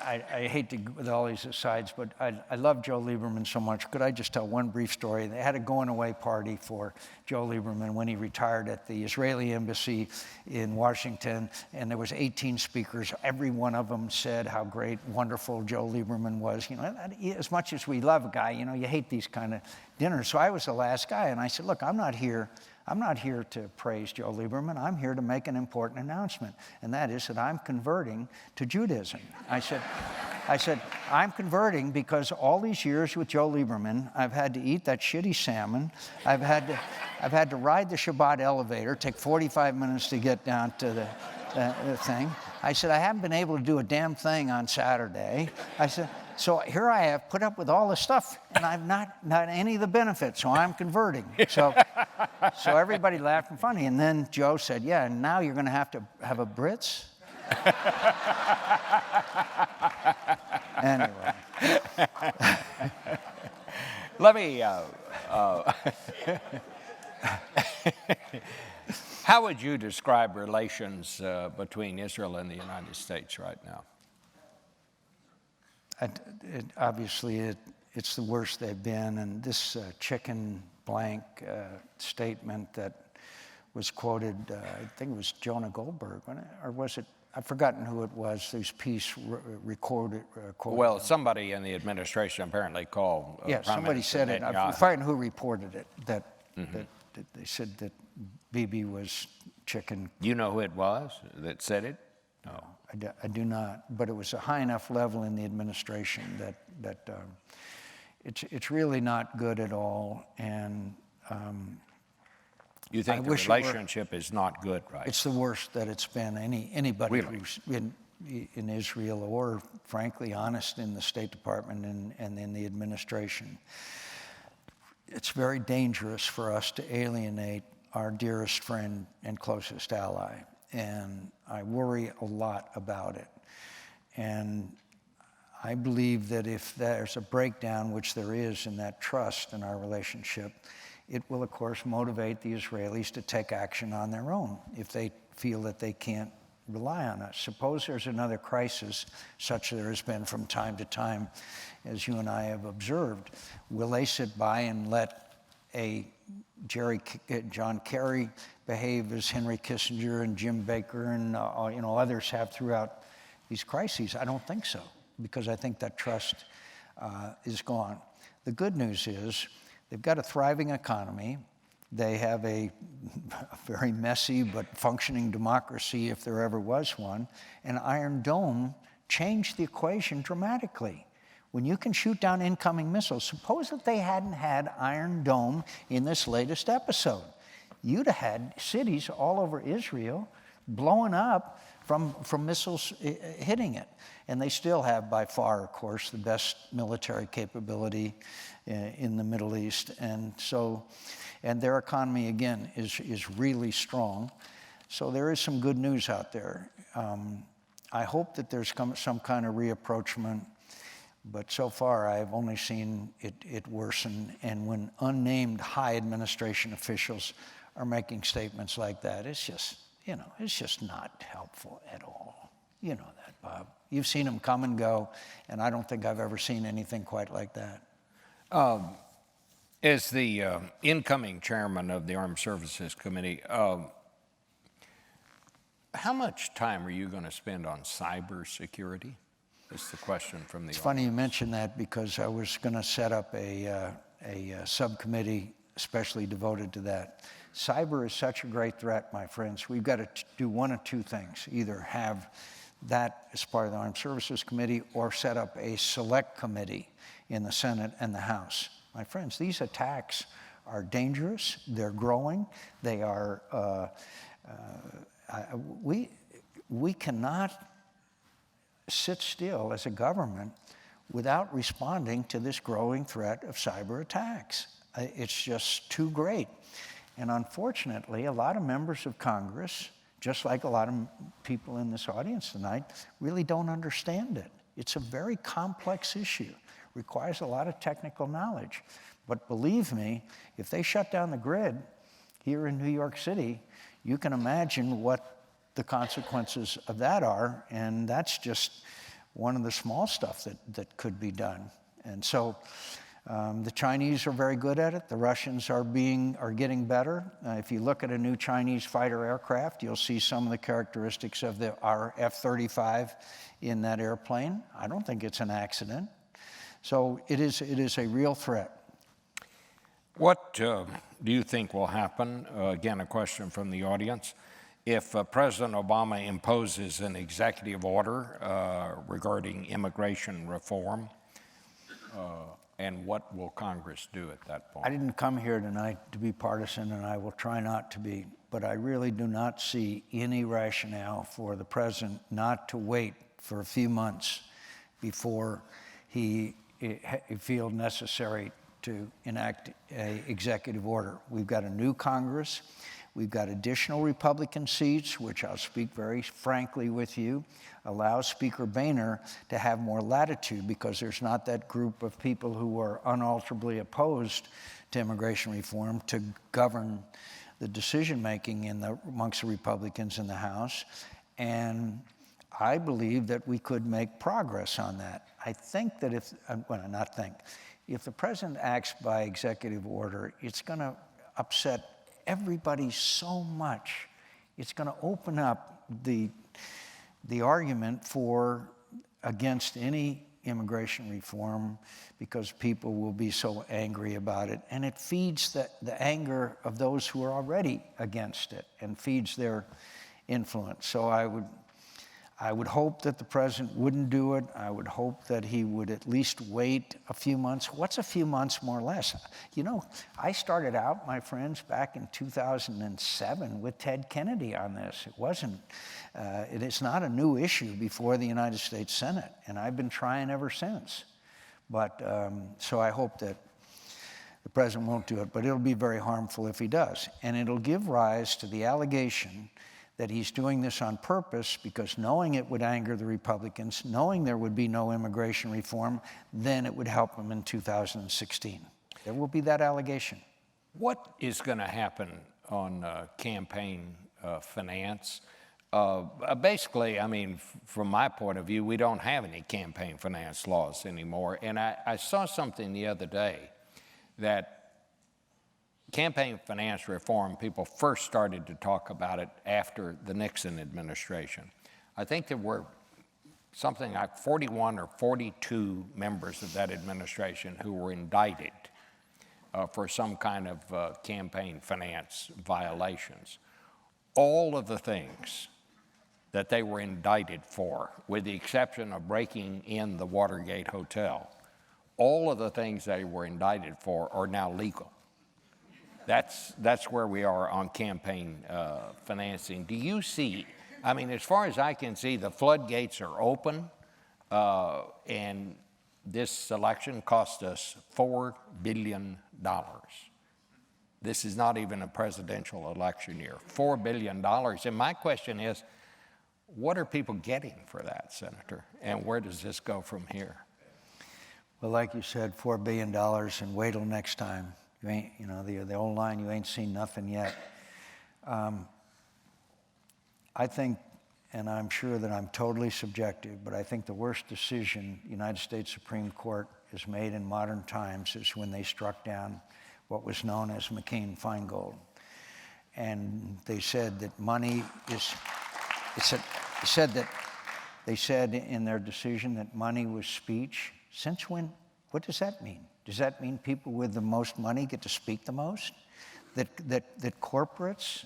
I hate to, with all these asides, but I love Joe Lieberman so much. Could I just tell one brief story? They had a going-away party for Joe Lieberman when he retired at the Israeli embassy in Washington, and there was 18 speakers. Every one of them said how great, wonderful Joe Lieberman was. You know, as much as we love a guy, you know, you hate these kind of dinners. So I was the last guy, and I said, look, I'm not here to praise Joe Lieberman. I'm here to make an important announcement, and that is that I'm converting to Judaism. I said, I'm converting because all these years with Joe Lieberman, I've had to eat that shitty salmon. I've had I've had to ride the Shabbat elevator, take 45 minutes to get down to the thing. I said, I haven't been able to do a damn thing on Saturday. I said, so here I have put up with all this stuff, and I've not any of the benefits, so I'm converting. So everybody laughed and funny. And then Joe said, yeah, and now you're going to have a Brits? Anyway. Let me, how would you describe relations between Israel and the United States right now? Obviously, it's the worst they've been, and this chicken blank statement that was quoted, I think it was Jonah Goldberg, or was it? I've forgotten who it was. Whose piece recorded. Well, somebody in the administration apparently called. Somebody said it. I've forgotten who reported it. That they said that Bibi was chicken. You know who it was that said it? No, I do not. But it was a high enough level in the administration that it's really not good at all. And you think the relationship is not good, right? It's the worst that it's been. Anybody Really? who's in Israel, or frankly honest in the State Department and in the administration. It's very dangerous for us to alienate our dearest friend and closest ally. And I worry a lot about it. And I believe that if there's a breakdown, which there is in that trust in our relationship, it will, of course, motivate the Israelis to take action on their own if they feel that they can't rely on us. Suppose there's another crisis, such there has been from time to time, as you and I have observed. Will they sit by and let John Kerry behave as Henry Kissinger and Jim Baker and others have throughout these crises? I don't think so, because I think that trust is gone. The good news is they've got a thriving economy. They have a very messy but functioning democracy, if there ever was one. And Iron Dome changed the equation dramatically. When you can shoot down incoming missiles, suppose that they hadn't had Iron Dome in this latest episode. You'd have had cities all over Israel blowing up from missiles hitting it. And they still have, by far, of course, the best military capability in the Middle East. And their economy, again, is really strong. So there is some good news out there. I hope that there's some kind of reapproachment. But so far, I've only seen it worsen. And when unnamed high administration officials are making statements like that, it's just not helpful at all. You know that, Bob. You've seen them come and go, and I don't think I've ever seen anything quite like that. As the incoming chairman of the Armed Services Committee, how much time are you going to spend on cybersecurity? That's the question from the audience. It's funny you mention that, because I was going to set up a subcommittee especially devoted to that. Cyber is such a great threat, my friends. We've got to do one of two things: either have that as part of the Armed Services Committee, or set up a select committee in the Senate and the House. My friends, these attacks are dangerous. They're growing. They are. We cannot sit still as a government without responding to this growing threat of cyber attacks. It's just too great. And unfortunately, a lot of members of Congress, just like a lot of people in this audience tonight, really don't understand it. It's a very complex issue. Requires a lot of technical knowledge. But believe me, if they shut down the grid here in New York City, you can imagine what the consequences of that are, and that's just one of the small stuff that could be done. And so the Chinese are very good at it. The Russians are getting better. If you look at a new Chinese fighter aircraft, you'll see some of the characteristics of our F-35 in that airplane. I don't think it's an accident. So it is a real threat. What do you think will happen? Again, a question from the audience. If President Obama imposes an executive order regarding immigration reform, And what will Congress do at that point? I didn't come here tonight to be partisan, and I will try not to be, but I really do not see any rationale for the president not to wait for a few months before he feels necessary to enact an executive order. We've got a new Congress. We've got additional Republican seats, which I'll speak very frankly with you, allows Speaker Boehner to have more latitude because there's not that group of people who are unalterably opposed to immigration reform to govern the decision-making amongst the Republicans in the House. And I believe that we could make progress on that. I think that if the president acts by executive order, it's going to upset everybody so much. It's going to open up the argument against any immigration reform because people will be so angry about it. And it feeds the anger of those who are already against it and feeds their influence. So I would hope that the president wouldn't do it. I would hope that he would at least wait a few months. What's a few months more or less? You know, I started out, my friends, back in 2007 with Ted Kennedy on this. It is not a new issue before the United States Senate, and I've been trying ever since. But so I hope that the president won't do it, but it'll be very harmful if he does. And it'll give rise to the allegation that he's doing this on purpose because knowing it would anger the Republicans, knowing there would be no immigration reform, then it would help him in 2016. There will be that allegation. What is going to happen on campaign finance? Basically, I mean, from my point of view, we don't have any campaign finance laws anymore. And I saw something the other day that campaign finance reform, people first started to talk about it after the Nixon administration. I think there were something like 41 or 42 members of that administration who were indicted for some kind of campaign finance violations. All of the things that they were indicted for, with the exception of breaking in the Watergate Hotel, all of the things they were indicted for are now legal. That's where we are on campaign financing. Do you see, I mean, as far as I can see, the floodgates are open, and this election cost us $4 billion. This is not even a presidential election year, $4 billion. And my question is, what are people getting for that, Senator? And where does this go from here? Well, like you said, $4 billion, and wait till next time. You ain't, you know, the old line, you ain't seen nothing yet. I think, and I'm sure that I'm totally subjective, but I think the worst decision the United States Supreme Court has made in modern times is when they struck down what was known as McCain-Feingold. And they said that money is, they said in their decision that money was speech. Since when? What does that mean? Does that mean people with the most money get to speak the most? That corporations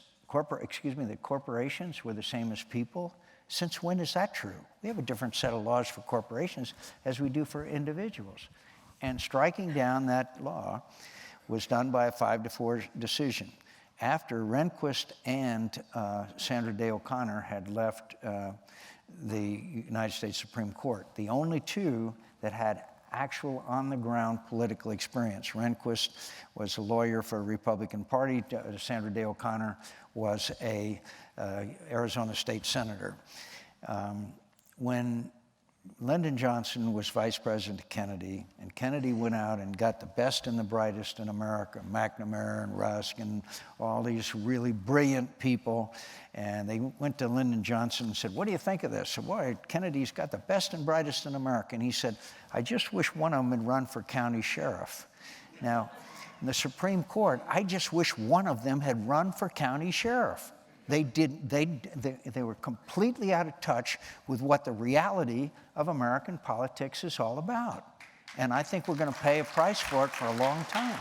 were the same as people? Since when is that true? We have a different set of laws for corporations as we do for individuals. And striking down that law was done by a 5-4 decision after Rehnquist and Sandra Day O'Connor had left the United States Supreme Court, the only two that had actual on-the-ground political experience. Rehnquist was a lawyer for a Republican Party. Sandra Day O'Connor was a Arizona state senator. When Lyndon Johnson was Vice President of Kennedy, and Kennedy went out and got the best and the brightest in America, McNamara and Rusk and all these really brilliant people, and they went to Lyndon Johnson and said, "What do you think of this?" So, boy, Kennedy's got the best and brightest in America. And he said, "I just wish one of them had run for county sheriff." Now, in the Supreme Court, I just wish one of them had run for county sheriff. They were completely out of touch with what the reality of American politics is all about. And I think we're going to pay a price for it for a long time.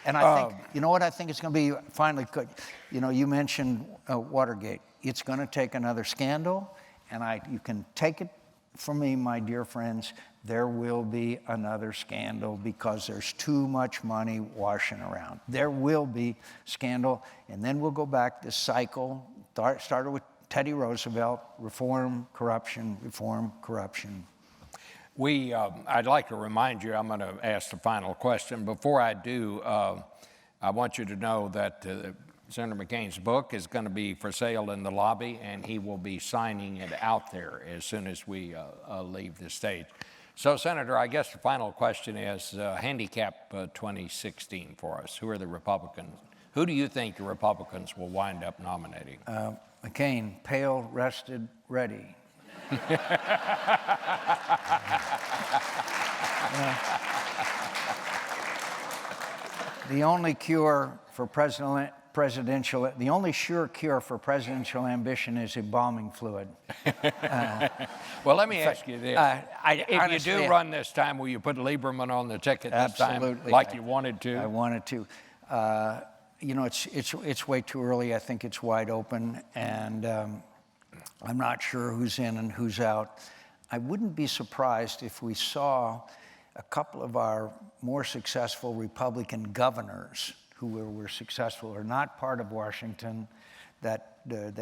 And I think, you know what I think it's going to be finally good? You know, you mentioned Watergate. It's going to take another scandal, and you can take it for me, my dear friends, there will be another scandal because there's too much money washing around. There will be scandal, and then we'll go back this cycle. Started with Teddy Roosevelt, reform, corruption, reform, corruption. I'd like to remind you, I'm going to ask the final question. Before I do, I want you to know that Senator McCain's book is going to be for sale in the lobby, and he will be signing it out there as soon as we leave the stage. So, Senator, I guess the final question is handicap 2016 for us. Who are the Republicans? Who do you think the Republicans will wind up nominating? McCain, pale, rested, ready. The only cure for the only sure cure for presidential ambition is embalming fluid. Well, let me ask you this. If honestly, you do run this time, will you put Lieberman on the ticket this time like you wanted to? I wanted to. You know, it's way too early. I think it's wide open, and I'm not sure who's in and who's out. I wouldn't be surprised if we saw a couple of our more successful Republican governors who were successful or not part of Washington that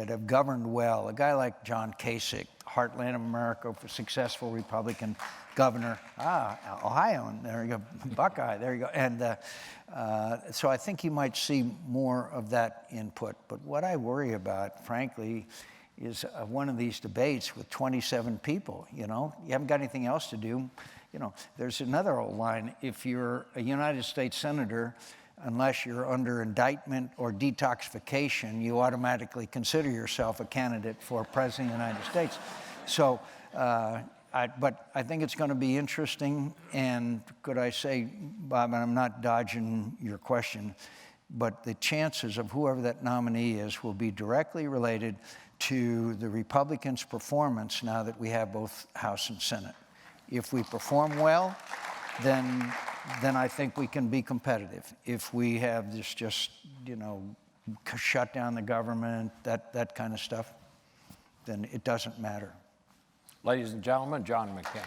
have governed well. A guy like John Kasich, Heartland of America, successful Republican governor. Ohio, and there you go, Buckeye, there you go. And so I think you might see more of that input. But what I worry about, frankly, is one of these debates with 27 people, you know. You haven't got anything else to do. You know, there's another old line. If you're a United States senator, unless you're under indictment or detoxification, you automatically consider yourself a candidate for President of the United States. So, but I think it's going to be interesting. And could I say, Bob, and I'm not dodging your question, but the chances of whoever that nominee is will be directly related to the Republicans' performance now that we have both House and Senate. If we perform well, then I think we can be competitive. If we have this just, you know, shut down the government, that kind of stuff, then it doesn't matter. Ladies and gentlemen, John McCain.